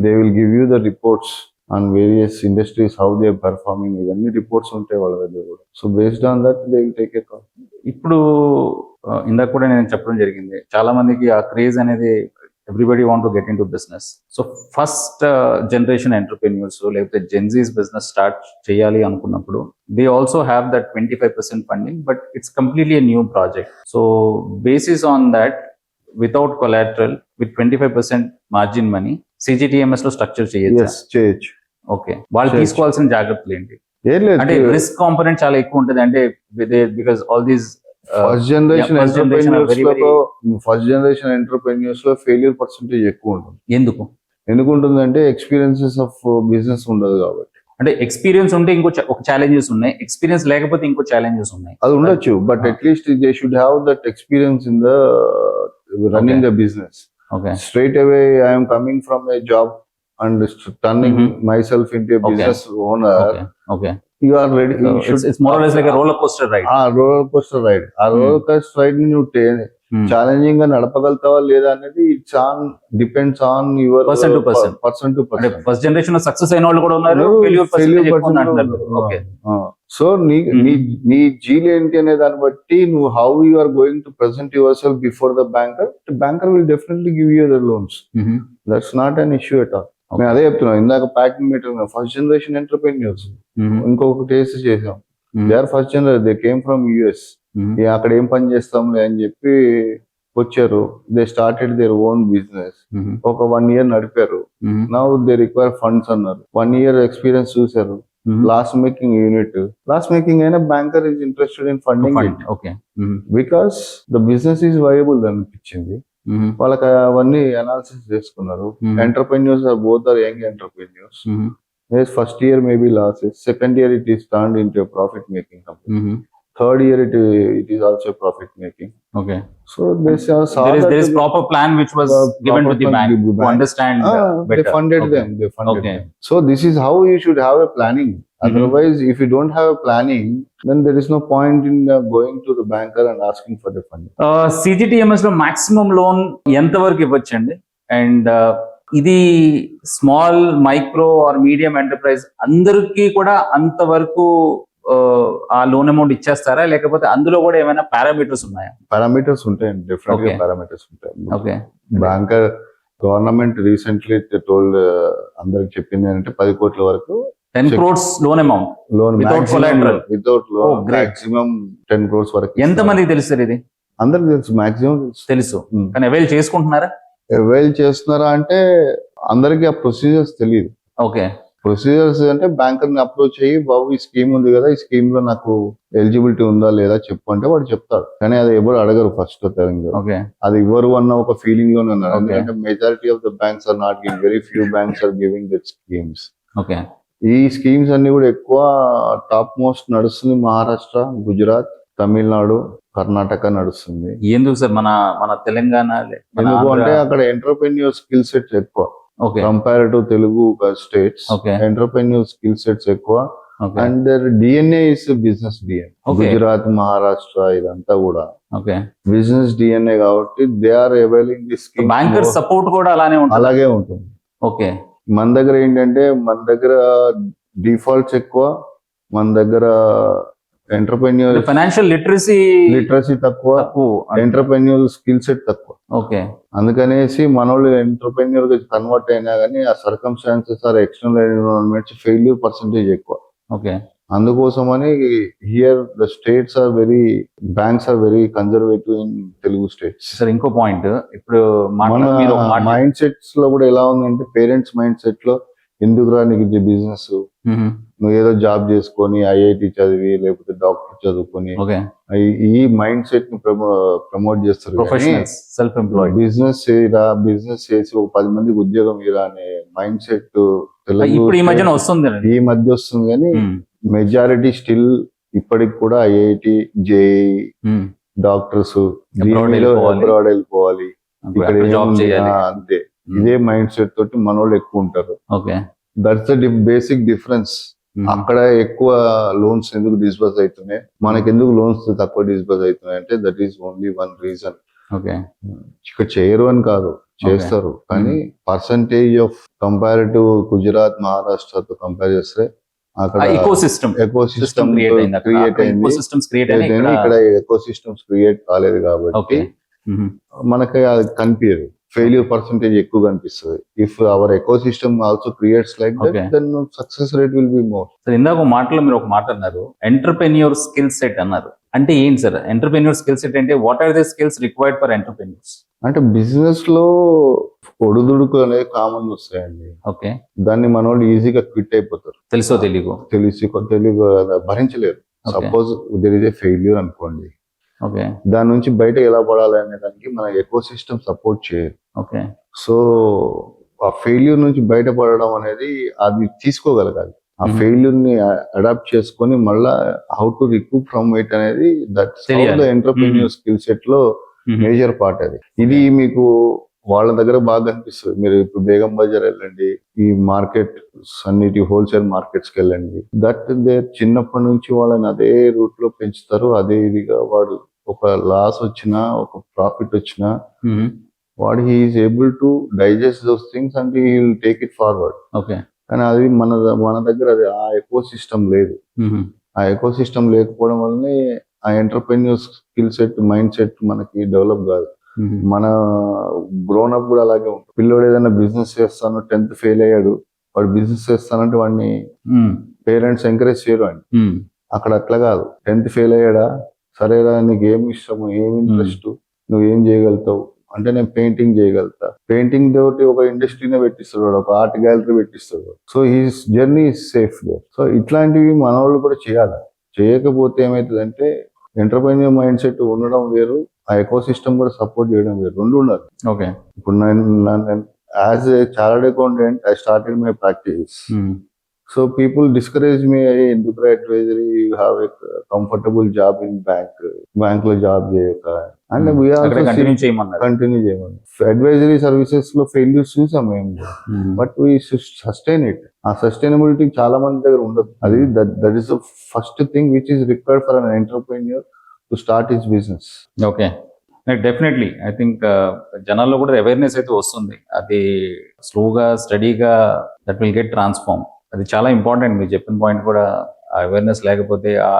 They will give you the reports on various industries how they performing. ఇవన్నీ రిపోర్ట్స్ ఉంటాయి వాళ్ళ దగ్గర కూడా. So based on that they will take a call. ఇప్పుడు ఇందాక కూడా నేను చెప్పడం జరిగింది, చాలా మందికి ఆ క్రేజ్ అనేది everybody want to get in to business. So first generation entrepreneurs లేకపోతే జెన్జీస్ బిజినెస్ స్టార్ట్ చేయాలి అనుకున్నప్పుడు they also have that 25% funding, but it's completely a new project. So basis on that without collateral with 25% margin money CGTMS లో structure చేయొచ్చు. Okay. వాళ్ళు తీసుకోవాల్సిన జాగ్రత్తలు ఏంటి? ఏం లేదు, అంటే రిస్క్ కాంపోనెంట్ చాలా ఎక్కువ ఉంటుంది. అంటే because all these first generation entrepreneurs లో ఫెయిల్యూర్ పర్సెంటేజ్ ఎక్కువ ఉంటుంది. ఎందుకు ఉంటుందంటే ఎక్స్పీరియన్సెస్ ఆఫ్ బిజినెస్ ఉండదు కాబట్టి. అంటే ఎక్స్పీరియన్స్ ఉంటే ఇంకో ఒక ఛాలెంజెస్ ఉన్నాయి, ఎక్స్పీరియన్స్ లేకపోతే ఇంకో ఛాలెంజెస్ ఉన్నాయి. అది ఉండొచ్చు, but at least they should have that experience in the running the business. Okay. Straight away I am coming from a job and turning myself into a business owner. Okay. You are ready. So it's more or less like a roller coaster ride. Roller coaster ride. Roller coaster ride ni nu challenging గా నడపగలుగుతావా లేదా అనేది it's on depends on your person to person. First generation లో success అయిన వాళ్ళు కూడా ఉన్నారు, so నీ zeal ఏంటి అనే దాన్ని బట్టి నువ్వు how you are going to present yourself before the banker will definitely give you the loans. That's not an issue at all. నేను అదే చెప్తున్నాను, ఇందాక packing material first generation entrepreneurs. ఇంకొక టేస్ట్ చేసాం, they are first generation, they came from US. అక్కడ ఏం పని చేస్తాంలే అని చెప్పి వచ్చారు. They started their own business. ఒక 1 year నడిపారు. నౌ దే రిక్వైర్ ఫండ్స్ అన్నారు. 1 year ఎక్స్పీరియన్స్ చూసారు. Loss making unit, loss making అయినా banker is interested in funding because the business is viable అనిపించింది వాళ్ళకి. అవన్నీ అనాలిసిస్ చేసుకున్నారు. Entrepreneurs are both are young entrepreneurs. First year may be losses, second year it is turned into profit making company. Third year it is also profit making. Okay. So there is proper plan which was given to the bank to understand better. They funded them. Them. So this is how you should have a planning. Otherwise, if you don't have a planning, then there is no point in going to the banker and asking for the funding. CGTMS లో maximum loan ఎంత వరకు ఇవ్వచ్చండి? And ఇది small micro are medium enterprise అందరికీ కూడా అంతవరకు ఆ loan amount ఇచ్చేస్తారా, లేకపోతే అందులో కూడా ఏమైనా పారామీటర్స్ ఉన్నాయా? పారామీటర్స్ ఉంటాయండి, డెఫినెట్ గా పారామీటర్స్ ఉంటాయి. Okay. Banker government recently told అందరికి చెప్పింది ఏంటంటే 10 కోట్ల వరకు 10 crores loan amount loan Without collateral. Without Oh, loan great. Maximum 10 crores వరకు ఎంత మందికి తెలుసు సార్ ఇది? అందరికి తెలుసు, మాక్సిమం తెలుసు, కానీ అవైల్ చేసుకుంటున్నారా? అవైల్ చేస్తున్నారా అంటే అందరికి ఆ ప్రొసీజర్స్ తెలియదు. ఓకే, ప్రొసీజర్స్ అంటే బ్యాంకర్ ని అప్రోచ్ అయ్యి, బాబు ఈ స్కీమ్ ఉంది కదా, ఈ స్కీమ్ లో నాకు ఎలిజిబిలిటీ ఉందా లేదా చెప్పు అంటే వాడు చెప్తాడు. కానీ అది ఎవరు అడగరు ఫస్ట్ తెలంగాణ. ఓకే, అది ఇవ్వరు అన్న ఒక ఫీలింగ్ లోనే ఉన్నారు. Okay. ఎందుకంటే majority of the banks are not giving, very few banks are giving that schemes. Okay. ఈ స్కీమ్స్ అన్ని కూడా ఎక్కువ టాప్ మోస్ట్ నడుస్తుంది మహారాష్ట్ర, గుజరాత్, తమిళనాడు, కర్ణాటక నడుస్తుంది. ఎందుకు సార్ మన మన తెలంగాణ ఎందుకు అంటే అక్కడ ఎంటర్ప్రెన్యూర్ స్కిల్ సెట్స్ ఎక్కువ okay, compare to Telugu states. Okay. Entrepreneur skill sets ఎక్కువ okay, and their DNA is business DNA. Okay. Gujarat, Maharashtra ఇదంతా కూడా ఓకే. బిజినెస్ డిఎన్ఏ కాబట్టి they are availing the scheme. Banker support కూడా అలానే ఉంటుంది. అలాగే ఉంటుంది. ఓకే, మన దగ్గర ఏంటంటే మన దగ్గర డిఫాల్ట్స్ ఎక్కువ, మన దగ్గర ఎంటర్ప్రెన్యూర్ ఫైనాన్షియల్ లిటరసీ తక్కువ, ఎంటర్ప్రెన్యూర్ స్కిల్ సెట్ తక్కువ. ఓకే, అందుకనేసి మనోళ్ళు ఎంటర్ప్రెన్యూర్ గా కన్వర్ట్ అయినా కానీ ఆ circumstances are external environments failure percentage ఎక్కువ. ఓకే. అందుకోసమని here the states are very, banks are very conservative in Telugu states. Sir ఇంకో పాయింట్, ఇప్పుడు మన మైండ్ సెట్స్ లో కూడా ఎలా ఉందంటే, పేరెంట్స్ మైండ్ సెట్ లో ఎందుకురా నీకు బిజినెస్, నువ్వు ఏదో జాబ్ చేసుకొని ఐఐటి చదివి లేకపోతే డాక్టర్ చదువుకొని ఈ మైండ్ సెట్ ని ప్రమోట్ చేస్తారు. ప్రొఫెషనల్స్, సెల్ఫ్ ఎంప్లాయిడ్, బిజినెస్ చేయరా, బిజినెస్ చేసి ఒక 10 మందికి ఉద్యోగం ఇరా అనే మైండ్ సెట్ ఇప్పుడు ఈ మధ్యన వస్తుంది. ఈ మధ్య వస్తుంది కానీ మెజారిటీ స్టిల్ ఇప్పటికి కూడా ఐఐటి, జేఈ, డాక్టర్స్, అబ్రాడ్ వెళ్ళిపోవాలి, ఇక్కడ అంతే. ఇదే మైండ్ సెట్ తోటి మనోళ్ళు ఎక్కువ ఉంటారు. Okay, that's the basic difference. అక్కడ ఎక్కువ లోన్స్ ఎందుకు డిస్బర్స్ అవుతున్నాయి, మనకి ఎందుకు లోన్స్ తక్కువ డిస్బర్స్ అవుతున్నాయి అంటే that is only one reason. Okay, ఇక్కడ చేయరు అని కాదు, చేస్తారు. కానీ పర్సంటేజ్ ఆఫ్ కంపారిటివ్ గుజరాత్, మహారాష్ట్రతో కంపేర్ చేస్తే అక్కడ ఎకో సిస్టమ్ క్రియేట్ అయింది. ఇక్కడ ఎకో సిస్టమ్స్ క్రియేట్ కాలేదు కాబట్టి మనకి అది కనిపించదు. ఫెయిల్యూర్ పర్సెంటేజ్ ఎక్కువ కనిపిస్తుంది. If our ecosystem also creates like that, then success rate will be more. Sir ఇందాక మాటలో మీరు ఒక మాట అన్నారు, ఎంటర్ప్రెన్యూర్ స్కిల్ సెట్ అన్నారు. అంటే ఏంటి సార్ ఎంటర్ప్రెన్యూర్ స్కిల్ సెట్ అంటే? What are the skills required for entrepreneurs? అంటే బిజినెస్ లో ఒడుదుడుకు అనేవి కామన్ వస్తాయండి. ఓకే, దాన్ని మన వాళ్ళు ఈజీగా క్విట్ అయిపోతారు. తెలుగు భరించలేరు. Suppose there is a failure అనుకోండి, ఓకే, దాని నుంచి బయట ఎలా పడాలి అనే దానికి మన ఎకో సిస్టమ్ సపోర్ట్ చేయదు. ఓకే, సో ఆ ఫెయిల్యూర్ నుంచి బయటపడడం అనేది అది తీసుకోగలగాలి. ఆ ఫెయిల్యూర్ ని అడాప్ట్ చేసుకొని మళ్ళా how to recoup from it అనేది that's the entrepreneur skill set లో మేజర్ పార్ట్. అది ఇది మీకు వాళ్ళ దగ్గర బాగా కనిపిస్తుంది. మీరు ఇప్పుడు బేగం బజార్ వెళ్ళండి, ఈ మార్కెట్ అన్నిటి హోల్సేల్ మార్కెట్స్ కి వెళ్ళండి, దట్ దే చిన్నప్పటి నుంచి వాళ్ళని అదే రూట్ లో పెంచుతారు. అదే ఇదిగా వాడు ఒక లాస్ వచ్చినా ఒక ప్రాఫిట్ వచ్చినా వాడు he is able to digest those things and he will take it forward. Okay, కానీ అది మన దగ్గర అది ఆ ఎకో సిస్టమ్ లేదు. ఆ ఎకో సిస్టమ్ లేకపోవడం వల్లనే ఆ entrepreneur skill set, mind set మనకి డెవలప్ కాదు. మన గ్రోన్ అప్ కూడా అలాగే ఉంటుంది. పిల్లోడు ఏదైనా బిజినెస్ చేస్తాను, 10th ఫెయిల్ అయ్యాడు, వాడు బిజినెస్ చేస్తానంటే వాడిని పేరెంట్స్ ఎంకరేజ్ చేయరు అండి. అక్కడ అట్లా కాదు. 10th ఫెయిల్ అయ్యాడా, సరేరా నీకు ఏమి ఇష్టము, ఏమి ఇంట్రెస్ట్, నువ్వు ఏం చేయగలుగుతావు అంటే నేను పెయింటింగ్ చేయగలుగుతా. పెయింటింగ్ తోటి ఒక ఇండస్ట్రీనే పెట్టిస్తాడు, ఒక ఆర్ట్ గ్యాలరీ పెట్టిస్తాడు. So he's journey is safe there. So ఇట్లాంటివి మన వాళ్ళు కూడా చేయాలి. చేయకపోతే ఏమవుతుందంటే ఎంటర్ప్రెన్యూర్ మైండ్ సెట్ ఉండడం వేరు, ఆ ఎకో సిస్టమ్ కూడా సపోర్ట్ చేయడం వేరు, రెండు ఉండాలి. ఓకే, ఇప్పుడు నేను as a chartered accountant I started my practice. So people discourage me, ఎందుకు advisory, you have a comfortable job in bank లో జాబ్ చేయక అండ్ కంటిన్యూ చేయమని. అడ్వైజరీ సర్వీసెస్ లో ఫెయిల్యూర్స్ చూసాం మేము, బట్ వీ సస్టైన్ ఇట్. ఆ సస్టైనబిలిటీ చాలా మంది దగ్గర ఉండదు. అది that is the first thing which is required for an entrepreneur to start his business. Okay, definitely I think జనాల్లో కూడా అవేర్నెస్ అయితే వస్తుంది. అది స్లోగా స్టడీగా దట్ విల్ గెట్ ట్రాన్స్ఫార్మ్. అది చాలా ఇంపార్టెంట్. మీరు చెప్పిన పాయింట్ కూడా అవేర్నెస్ లేకపోతే ఆ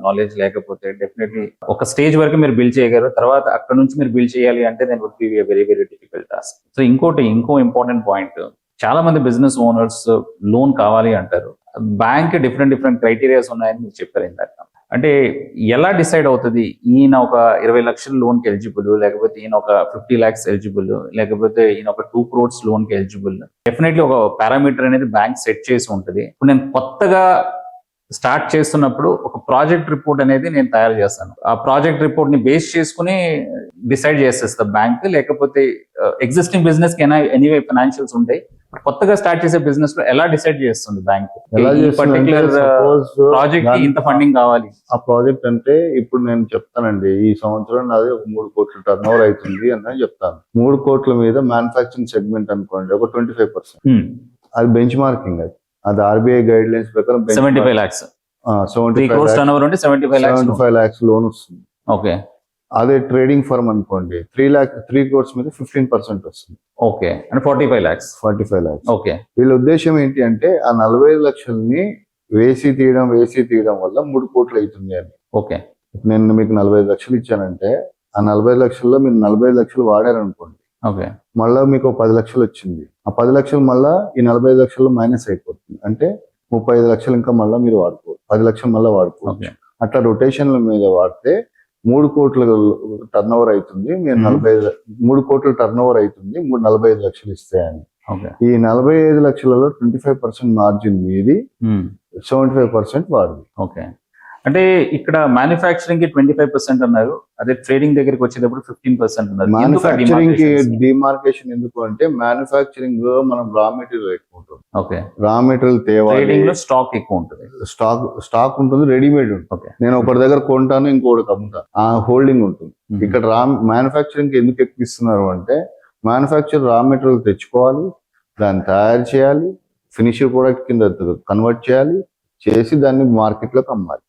నాలెడ్జ్ లేకపోతే డెఫినెట్లీ ఒక స్టేజ్ వరకు మీరు బిల్డ్ చేయగలరు. తర్వాత అక్కడ నుంచి మీరు బిల్డ్ చేయాలి అంటే then would be very very difficult task. So ఇంకో ఇంపార్టెంట్ పాయింట్, చాలా మంది బిజినెస్ ఓనర్స్ లోన్ కావాలి అంటారు. బ్యాంక్ డిఫరెంట్ క్రైటీరియాస్ ఉన్నాయని మీరు చెప్పారు ఇందాక. అంటే ఎలా డిసైడ్ అవుతుంది ఈయన ఒక 20 లక్షల లోన్ కి ఎలిజిబుల్, లేకపోతే ఈయన ఒక 50 lakhs ఎలిజిబుల్, లేకపోతే ఈయన ఒక 2 crores లోన్ కి ఎలిజిబుల్? డెఫినెట్లీ ఒక పారామీటర్ అనేది బ్యాంక్ సెట్ చేసి ఉంటుంది. ఇప్పుడు నేను కొత్తగా స్టార్ట్ చేస్తున్నప్పుడు ఒక ప్రాజెక్ట్ రిపోర్ట్ అనేది నేను తయారు చేస్తాను. ఆ ప్రాజెక్ట్ రిపోర్ట్ ని బేస్ చేసుకుని డిసైడ్ చేసేస్తా బ్యాంక్. లేకపోతే ఎగ్జిస్టింగ్ బిజినెస్ కి ఎనీవే ఫైనాన్షియల్స్ ఉంటాయి. కొత్తగా స్టార్ట్ చేసే బిజినెస్ లో ఎలా డిసైడ్ చేస్తుంది బ్యాంక్ ఎలా పర్టికులర్ ప్రాజెక్ట్ కి ఇంత ఫండింగ్ కావాలి? ఆ ప్రాజెక్ట్ అంటే ఇప్పుడు నేను చెప్తానండి, ఈ సంవత్సరం నాది ఒక 3 కోట్ల టర్న్ ఓవర్ అవుతుంది అని చెప్తాను. 3 కోట్ల మీద మ్యానుఫాక్చరింగ్ సెగ్మెంట్ అనుకోండి ఒక 25%. అది బెంచ్ మార్కింగ్. అది ఆర్బీఐ గైడ్ లైన్స్ ప్రకారం 75 lakhs 75 lakhs లోన్ వస్తుంది. ఓకే. అదే ట్రేడింగ్ ఫర్మ్ అనుకోండి 3 crores మీద 15% వస్తుంది. ఓకే. అంటే 45 lakhs. ఓకే. వీళ్ళ ఉద్దేశం ఏంటి అంటే ఆ 45 లక్షల్ని వేసి తీయడం వల్ల 3 కోట్లు అవుతుంది అని. ఓకే. నేను మీకు 45 లక్షలు ఇచ్చానంటే ఆ 45 లక్షల్లో మీరు 45 లక్షలు వాడారనుకోండి, ఓకే, మళ్ళీ మీకు 10 లక్షలు వచ్చింది. ఆ 10 లక్షలు మళ్ళీ ఈ 45 లక్షల్లో మైనస్ అయిపోతుంది. అంటే 35 లక్షలు ఇంకా మళ్ళీ మీరు వాడుకోవచ్చు, 10 లక్షలు మళ్ళీ వాడుకోవచ్చు. అట్లా రొటేషన్ల మీద వాడితే 3 కోట్ల టర్న్ ఓవర్ అవుతుంది. మీరు 3 కోట్ల టర్న్ ఓవర్ అవుతుంది, 45 లక్షలు ఇస్తాయని. ఈ 45 లక్షలలో 25% మార్జిన్ మీది, 75% వాడుది. ఓకే. అంటే ఇక్కడ మ్యానుఫ్యాక్చరింగ్ కి 25% అన్నారు, అదే ట్రేడింగ్ దగ్గరికి వచ్చేటప్పుడు 15% అన్నారు. మ్యానుఫ్యాక్చరింగ్ కి డిమార్కేషన్ ఎందుకు అంటే మ్యానుఫ్యాక్చరింగ్ లో మనం రా మెటీరియల్ ఎక్కువ ఉంటుంది. ఓకే. రా మెటీరియల్ తేవాలి, ట్రేడింగ్ లో స్టాక్ ఎక్కువ ఉంటుంది, స్టాక్ ఉంటుంది, రెడీమేడ్ ఉంటుంది. నేను ఒకటి దగ్గర కొంటాను, ఇంకోటి అమ్ముతా, ఆ హోల్డింగ్ ఉంటుంది. ఇక్కడ మ్యానుఫ్యాక్చరింగ్ కి ఎందుకు ఎక్కువ ఇస్తున్నారు అంటే మ్యానుఫ్యాక్చర్ రా మెటీరియల్ తెచ్చుకోవాలి, దాన్ని తయారు చేయాలి, ఫినిష్డ్ ప్రోడక్ట్ కింద కన్వర్ట్ చేసి దాన్ని మార్కెట్ లోకి అమ్మాలి.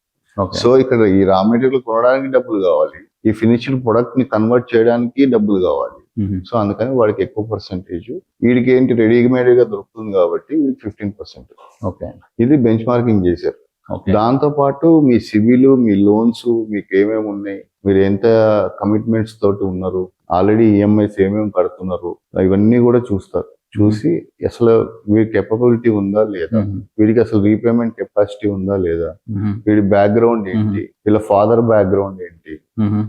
సో ఇక్కడ ఈ రా మెటీరియల్ కొనడానికి డబ్బులు కావాలి, ఈ ఫినిష్డ్ ప్రొడక్ట్ ని కన్వర్ట్ చేయడానికి డబ్బులు కావాలి. సో అందుకని వాడికి ఎక్కువ పర్సెంటేజ్, వీడికి ఏంటి రెడీమేడ్ గా దొరుకుతుంది కాబట్టి వీడికి 15%. ఓకే. ఇది బెంచ్ మార్కింగ్ చేశారు. దాంతో పాటు మీ సివిల్, మీ లోన్స్ మీకు ఏమేమి ఉన్నాయి, మీరు ఎంత కమిట్మెంట్స్ తోటి ఉన్నారు, ఆల్రెడీ ఈఎంఐస్ ఏమేమి కడుతున్నారు, ఇవన్నీ కూడా చూస్తారు. చూసి అసలు వీడి కెపబిలిటీ ఉందా లేదా, వీడికి అసలు రీపేమెంట్ కెపాసిటీ ఉందా లేదా, వీడి బ్యాక్గ్రౌండ్ ఏంటి, వీళ్ళ ఫాదర్ బ్యాక్గ్రౌండ్ ఏంటి,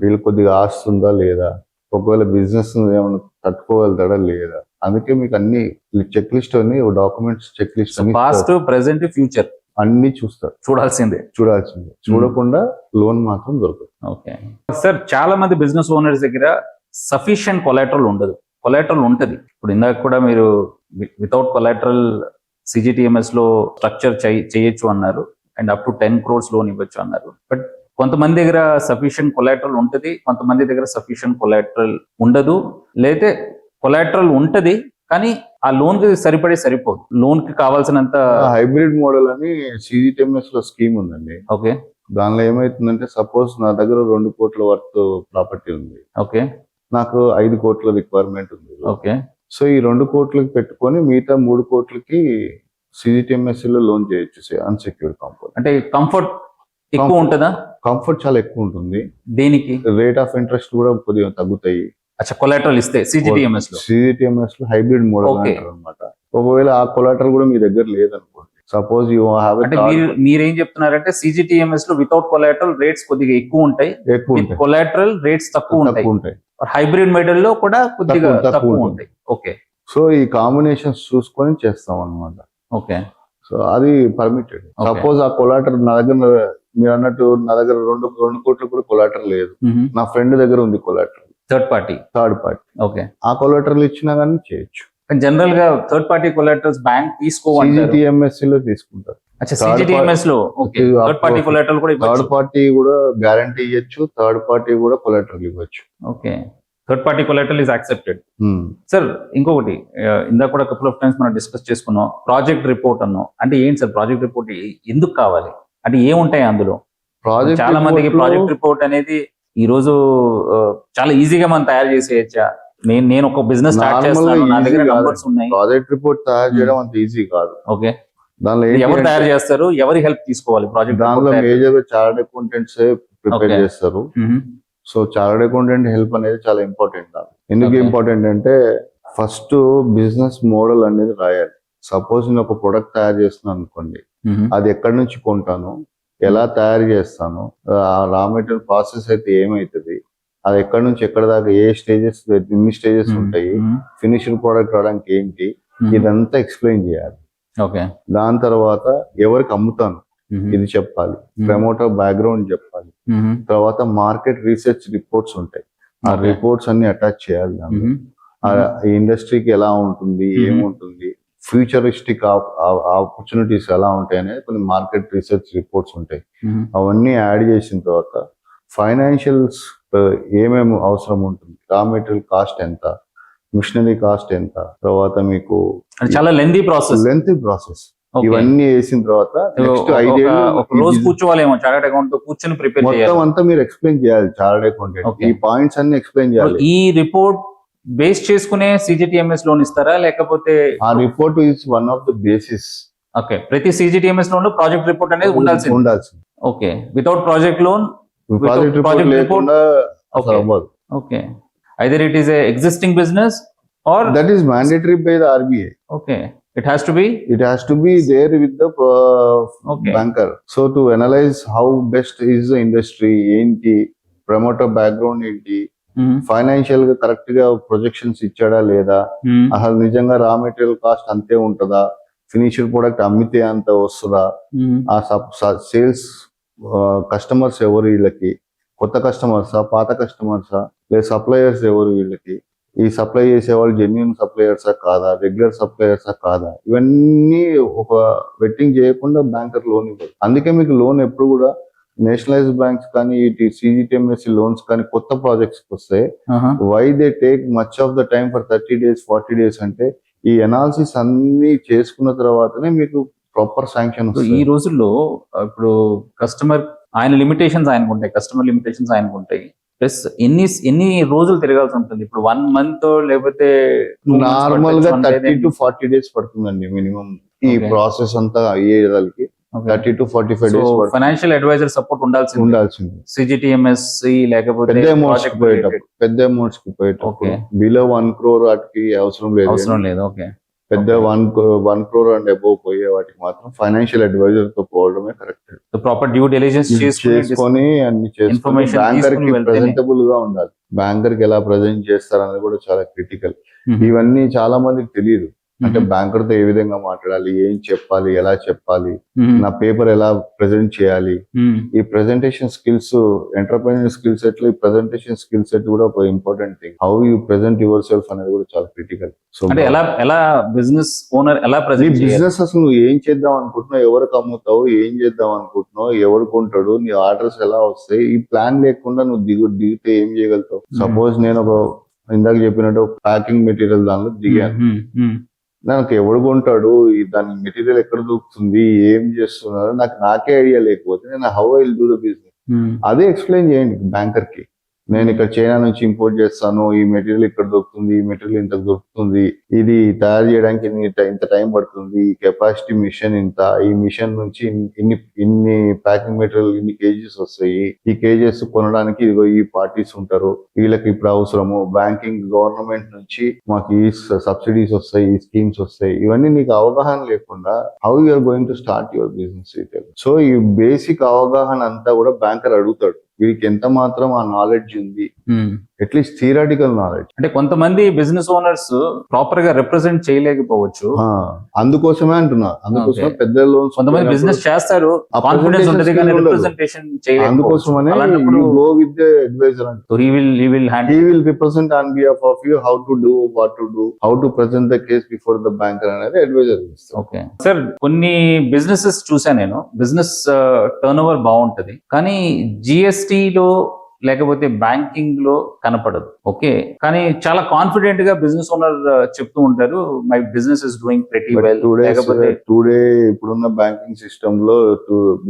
వీళ్ళు కొద్దిగా ఆస్తి ఉందా లేదా, ఒకవేళ బిజినెస్ ఏమైనా తట్టుకోగలుగుతాడా లేదా. అందుకే మీకు అన్ని చెక్ లిస్ట్ అని documents checklist past, present, future అన్ని చూస్తారు. చూడాల్సిందే. చూడకుండా లోన్ మాత్రం దొరకదు. ఓకే సార్, చాలా మంది బిజినెస్ ఓనర్స్ దగ్గర సఫిషియెంట్ కొలాటరల్ ఉండదు. కొలాటరల్ ఉంటది, ఇప్పుడు ఇందాక కూడా మీరు వితౌట్ కొలాటరల్ సిజిటిఎంఎస్ లో స్ట్రక్చర్ చేయొచ్చు అన్నారు, and up to 10 crores loan ఇవ్వచ్చు అన్నారు. బట్ కొంతమంది దగ్గర సఫిషియెంట్ కొలాటరల్ ఉంటది, కొంతమంది దగ్గర సఫిషియెంట్ కొలాటరల్ ఉండదు, లేతే కొలాటరల్ ఉంటది కానీ ఆ లోన్ కి సరిపోదు, లోన్ కి కావాల్సినంత. హైబ్రిడ్ మోడల్ అని సిజిటిఎంఎస్ లో స్కీమ్ ఉందండి. ఓకే. దానిలో ఏమైతుందంటే సపోజ్ నా దగ్గర 2 కోట్ల వర్త్ ప్రాపర్టీ ఉంది. ఓకే. నాకు 5 కోట్ల రిక్వైర్మెంట్ ఉంది. ఓకే. సో ఈ 2 కోట్లకి పెట్టుకొని మిగతా 3 కోట్లకి సిజిటిఎంఎస్ లో లోన్ చేయొచ్చు, అన్సెక్యూర్డ్ కాంపౌండ్. అంటే కంఫర్ట్ ఎక్కువ ఉంటుందా? కంఫర్ట్ చాలా ఎక్కువ ఉంటుంది. దేనికి? రేట్ ఆఫ్ ఇంట్రెస్ట్ కూడా కొద్దిగా తగ్గుతాయి. అచ్చా, కొలాటరల్ ఇస్తే సిజిటిఎంఎస్ లో హైబ్రిడ్ మోడల్ అంటారు అనమాట. ఒకవేళ ఆ కొలాటరల్ కూడా మీ దగ్గర లేదనుకోండి, సపోజ్ యూ హ్యావ్, అంటే మీరేం చెప్తున్నారంటే సిజిటిఎంఎస్ లో వితౌట్ కొలాటరల్ రేట్స్ కొద్దిగా ఎక్కువ ఉంటాయి, కొలాటరల్ రేట్స్ తక్కువ ఉంటాయి. హైబ్రిడ్ మోడల్ లో కూడా కొద్దిగా తక్కువ ఉంటాయి. ఓకే. సో ఈ కాంబినేషన్స్ చూసుకొని చేస్తాం అన్నమాట. ఓకే. సో అది పర్మిటెడ్. సపోజ్ ఆ కొలాటర్ నా దగ్గర, మీరు అన్నట్టు నా దగ్గర 2 కోట్లు కూడా కొలాటర్ లేదు, నా ఫ్రెండ్ దగ్గర ఉంది కొలాటర్, థర్డ్ పార్టీ. ఓకే. ఆ కొలాటరల్ ఇచ్చినా కానీ చేయొచ్చు. జనరల్ గా థర్డ్ పార్టీ కొలాటరల్స్ బ్యాంక్ తీసుకోవాలి, సిజిటిఎంఎస్ లో తీసుకుంటారు. సిజిటిఎంఎస్ లో థర్డ్ పార్టీ కొలాటరల్ కూడా థర్డ్ పార్టీ కూడా గ్యారంటీ ఇవ్వచ్చు, థర్డ్ పార్టీ కూడా కొలాటరల్ ఇవ్వచ్చు. Okay. Third party collateral is accepted. Sir ఇంకొకటి, ఇందాక కూడా కపుల్ ఆఫ్ టైమ్స్ మనం డిస్కస్ చేసుకున్నాం, ప్రాజెక్ట్ రిపోర్ట్ అన్నాం. అంటే ఏంటి సార్ ప్రాజెక్ట్ రిపోర్ట్, ఎందుకు కావాలి, అంటే ఏముంటాయి అందులో? చాలా మందికి ప్రాజెక్ట్ రిపోర్ట్ అనేది ఈ రోజు చాలా ఈజీగా మనం తయారు చేసేయచ్చా? నేను ఒక బిజినెస్ స్టార్ట్ చేస్తున్నాను, నా దగ్గర నంబర్స్ ఉన్నాయి, ప్రాజెక్ట్ రిపోర్ట్ తయారు చేయడం అంత ఈజీ కాదు. ఓకే. దానిలో ఇది ఏంటి ఎవరు అంటే, తయారు చేస్తారు, ఎవరి హెల్ప్ తీసుకోవాలి ప్రాజెక్ట్ దానిలో మేజర్ గా చార్టెడ్ అకౌంటెంట్స్ ప్రిపేర్ Okay. చేస్తారు. సో చార్టెడ్ అకౌంటెంట్ హెల్ప్ అనేది చాలా ఇంపార్టెంట్. ఎందుకు Okay. ఇంపార్టెంట్ అంటే ఫస్ట్ బిజినెస్ మోడల్ అనేది రాయాలి. సపోజ్ నేను ఒక ప్రొడక్ట్ తయారు చేస్తున్నాను అనుకోండి, అది ఎక్కడి నుంచి కొంటాను, ఎలా తయారు చేస్తాను, రా మెటీరియల్ ప్రాసెస్ అయితే ఏమవుతుంది, అది ఎక్కడి నుంచి ఎక్కడ దాకా ఏ స్టేజెస్, ఎన్ని స్టేజెస్ ఉంటాయి, ఫినిష్డ్ ప్రోడక్ట్ రావడానికి ఏంటి, ఇదంతా ఎక్స్ప్లెయిన్ చేయాలి. ఓకే. దాని తర్వాత ఎవరికి అమ్ముతాను ఇది చెప్పాలి, ప్రమోటర్ బ్యాక్గ్రౌండ్ చెప్పాలి, తర్వాత మార్కెట్ రీసెర్చ్ రిపోర్ట్స్ ఉంటాయి, ఆ Okay. రిపోర్ట్స్ అన్ని అటాచ్ చేయాలి. దాంట్లో ఆ ఇండస్ట్రీకి ఎలా ఉంటుంది, ఏముంటుంది, ఫ్యూచరిస్టిక్ ఆపర్చునిటీస్ ఎలా ఉంటాయి అనేది కొన్ని మార్కెట్ రీసెర్చ్ రిపోర్ట్స్ ఉంటాయి. అవన్నీ యాడ్ చేసిన తర్వాత ఫైనాన్షియల్స్ ఏమేమి అవసరం ఉంటుంది, రా మెటీరియల్ కాస్ట్ ఎంత, మిషనరీ కాస్ట్ ఎంత, తర్వాత మీకు చాలా లెంతీ ప్రాసెస్. ప్రాసెస్ ఇవన్నీ వేసిన తర్వాత నెక్స్ట్ ఒక రోజు కూర్చోవాలేమో చార్టెడ్ అకౌంట్ తో కూర్చొని ప్రిపేర్ మొత్తం చేయాలి. అంతా మీరు ఎక్స్ప్లెయిన్ చేయాలి. Chartered accountant Okay. ఈ పాయింట్స్ అన్ని ఎక్స్ప్లెయిన్ చేయాలి. ఈ రిపోర్ట్ బేస్ చేసుకునే CGTMS లోన్ ఇస్తారా, లేకపోతే ఆ report is one of the basis. Okay, ప్రతి CGTMS లోన్ లో ప్రాజెక్ట్ రిపోర్ట్ అనేది ఉండాల్సింది. Okay, without project loan, project report project లేకుండా అసలు Okay. అవ్వదు. Okay, either it is a existing business are that is mandatory by the RBI. Okay, it has to be It has to be there with the Okay. banker. So to analyze how best is the industry, ఏంటి promoter background ఏంటి, financial గా correct గా projections ఇచ్చాడా లేదా, అసలు నిజంగా raw material cost అంతే ఉంటుందా, ఫినిష్డ్ ప్రొడక్ట్ అమ్మితే అంత వస్తుందా, ఆ సేల్స్ కస్టమర్స్ ఎవరు వీళ్ళకి, కొత్త కస్టమర్సా, పాత కస్టమర్సా, లేదా సప్లయర్స్ ఎవరు వీళ్ళకి, ఈ సప్లై చేసేవాళ్ళు జెన్యున్ సప్లయర్సా కాదా, రెగ్యులర్ సప్లయర్సా కాదా, ఇవన్నీ ఒక వెట్టింగ్ చేయకుండా బ్యాంకర్ లోన్ ఇవ్వదు. అందుకే మీకు లోన్ ఎప్పుడు కూడా నేషనలైజ్ బ్యాంక్స్ కానీ CGTMSE లోన్స్ కానీ కొత్త ప్రాజెక్ట్స్ వస్తే why they take much of the time for 30 days 40 days అంటే ఈ అనాలిసిస్ అన్ని చేసుకున్న తర్వాతనే మీకు ప్రాపర్ శాంక్షన్ ఈ వస్తుంది. రోజుల్లో ఇప్పుడు కస్టమర్ ఆయన లిమిటేషన్స్ ఆయనకు ఉంటాయి, కస్టమర్ లిమిటేషన్స్ ఆయనకు ఉంటాయి. ప్లస్ ఎన్ని రోజులు తిరగాల్సి ఉంటుంది. ఇప్పుడు 1 month లేకపోతే 2 months నార్మల్ గా పట్టొచ్చు 30 to 40 days పడుతుందండి మినిమం ఈ Okay. ప్రాసెస్ అంతా అయ్యేదానికి. Okay. 30 to 45 days పడుతుంది. ఫైనాన్షియల్ అడ్వైజర్ సపోర్ట్ ఉండాల్సింది. CGTMSE లేకపోతే పెద్ద అమౌంట్స్ కి project పోయేటప్పుడు, related. పెద్ద అమౌంట్స్ కి పోయేటప్పుడు Okay. బిలో 1 crore వాటికి అవసరం లేదు. అవసరం లేదు. ఓకే, పెద్ద 1 crore అండ్ అబోవ్ పోయే వాటికి మాత్రం ఫైనాన్షియల్ అడ్వైజర్ తో పోవడమే కరెక్ట్. ప్రాపర్ డ్యూ డెలిజెన్స్ చేసుకొని అన్ని చేసుకొని Information బ్యాంకర్ కి తీసుకుని వెళ్తేనే. ప్రెజెంటబుల్ గా ఉండాలి. బ్యాంకర్ కి ఎలా ప్రజెంట్ చేస్తారనేది కూడా చాలా క్రిటికల్. ఇవన్నీ చాలా మందికి తెలియదు. అంటే బ్యాంకర్ తో ఏ విధంగా మాట్లాడాలి, ఏం చెప్పాలి, ఎలా చెప్పాలి, నా పేపర్ ఎలా ప్రెజెంట్ చేయాలి, ఈ presentation skills, entrepreneur skill set లో ఈ ప్రెజెంటేషన్ స్కిల్ సెట్ కూడా ఒక important thing. How you present your self అనేది కూడా చాలా క్రిటికల్. సో అంటే ఎలా బిజినెస్ ఓనర్ ఎలా నీ ప్రెజెంట్ చేయాలి. బిజినెస్ అసలు నువ్వు ఏం చేద్దాం అనుకుంటున్నావు, ఎవరికి అమ్ముతావు, ఏం చేద్దాం అనుకుంటున్నావు, ఎవరు కొంటాడు, నీ ఆర్డర్స్ ఎలా వస్తాయి, ఈ ప్లాన్ లేకుండా నువ్వు దిగితే ఏం చేయగలుగుతావు. సపోజ్ నేను ఒక ఇందాక చెప్పినట్టు ప్యాకింగ్ మెటీరియల్ దానిలో దిగాను, నాకు ఎవడు కొంటాడు, దాని మెటీరియల్ ఎక్కడ దొరుకుతుంది, ఏం చేస్తున్నారు, నాకే ఐడియా లేకపోతే నేను how I will do the business. అదే ఎక్స్ప్లెయిన్ చేయండి బ్యాంకర్ కి. నేను ఇక్కడ చైనా నుంచి ఇంపోర్ట్ చేస్తాను, ఈ మెటీరియల్ ఇక్కడ దొరుకుతుంది, ఈ మెటీరియల్ ఇంత దొరుకుతుంది, ఇది తయారు చేయడానికి ఇంత టైం పడుతుంది, ఈ కెపాసిటీ మిషన్ ఇంత, ఈ మిషన్ నుంచి ఇన్ని ప్యాకింగ్ మెటీరియల్ ఇన్ని కేజీస్ వస్తాయి, ఈ కేజెస్ కొనడానికి ఇదిగో ఈ పార్టీస్ ఉంటారు, వీళ్ళకి ఇప్పుడు అవసరము, బ్యాంకింగ్ గవర్నమెంట్ నుంచి మాకు ఈ సబ్సిడీస్ వస్తాయి, ఈ స్కీమ్స్ వస్తాయి, ఇవన్నీ నీకు అవగాహన లేకుండా how you're going to start your business retail. So ఈ బేసిక్ అవగాహన అంతా కూడా బ్యాంకర్ అడుగుతాడు. వీరికి ఎంత మాత్రం ఆ నాలెడ్జ్ ఉంది, అట్లీస్ట్ థియరాటికల్ నాలెడ్జ్. అంటే కొంతమంది బిజినెస్ ఓనర్స్ ప్రాపర్ గా రిప్రజెంట్ చేయలేకపోవచ్చు. అందుకోసమే అంటున్నా, అందుకోసమే Okay. పెద్ద లోన్స్ కొంతమంది బిజినెస్ చేస్తారు, కాన్ఫిడెన్స్ ఉంటుంది కానీ రిప్రజెంటేషన్ చేయలేకపోవచ్చు. అందుకోసమనే అలాంటప్పుడు గో విత్ ద అడ్వైజర్ అంటే he will he handle. will represent on behalf of you how to do, what to do, how to present the case before the banker అనేది advisor ఇస్తారు. Okay sir, కొన్ని businesses చూసాను నేను, business turn over బాగుంటది కానీ GST లో లేకపోతే banking లో కనపడదు. ఓకే, కానీ చాలా కాన్ఫిడెంట్ గా బిజినెస్ ఓనర్ చెప్తూ ఉంటారు, my business is doing pretty well. లేకపోతే టుడే ఇప్పుడున్న బ్యాంకింగ్ సిస్టమ్ లో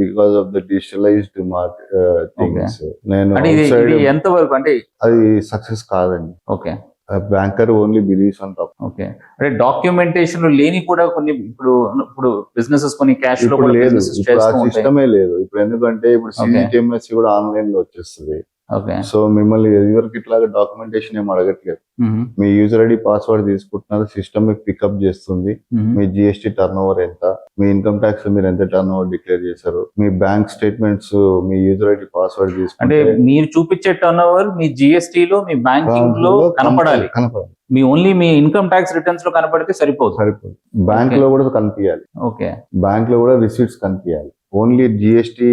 because of the digitalised things నేను అంటే ఇది outside ఎంత వరకు అంటే అది సక్సెస్ కాదండి. Okay banker only believes on top. Okay, అంటే డాక్యుమెంటేషన్ లేని కూడా కొన్ని ఇప్పుడు బిజినెసెస్ కొన్ని క్యాష్ లో ఇప్పుడు కూడా లేదు, businesses ఇప్పుడు ఆ చేస్తూ ఉంటాయి. సిస్టమే లేదు ఇప్పుడు. ఎందుకంటే ఇప్పుడు Okay. సిజిటిఎంఎస్ కూడా ఆన్లైన్ లో వచ్చేస్తుంది. ఓకే. సో మిమ్మల్ని ఎవరికి ఇట్లాగా డాక్యుమెంటేషన్ ఏం అడగట్లేదు. మీ యూజర్ ఐడి పాస్వర్డ్ తీసుకుంటున్నారు, సిస్టమ్ మీకు పికప్ చేస్తుంది. మీ జిఎస్టీ టర్న్ ఓవర్ ఎంత, మీ ఇన్కమ్ ట్యాక్స్ మీరు ఎంత టర్న్ ఓవర్ డిక్లేర్ చేశారు, మీ బ్యాంక్ స్టేట్మెంట్స్ మీ యూజర్ ఐడి పాస్వర్డ్ అంటే తీసుకుంటే మీరు చూపించే టర్న్ ఓవర్ మీ జిఎస్టీ లో మీ బ్యాంకింగ్ లో కనపడాలి. కనపడాలి, మీ ఓన్లీ మీ ఇన్కమ్ ట్యాక్స్ రిటర్న్స్ లో కనపడితే సరిపోదు. సరిపోదు. బ్యాంక్ లో కూడా కనిపించాలి, ఓకే. బ్యాంక్ లో కూడా రిసీట్స్ కనిపించాలి. ఓన్లీ జిఎస్టీ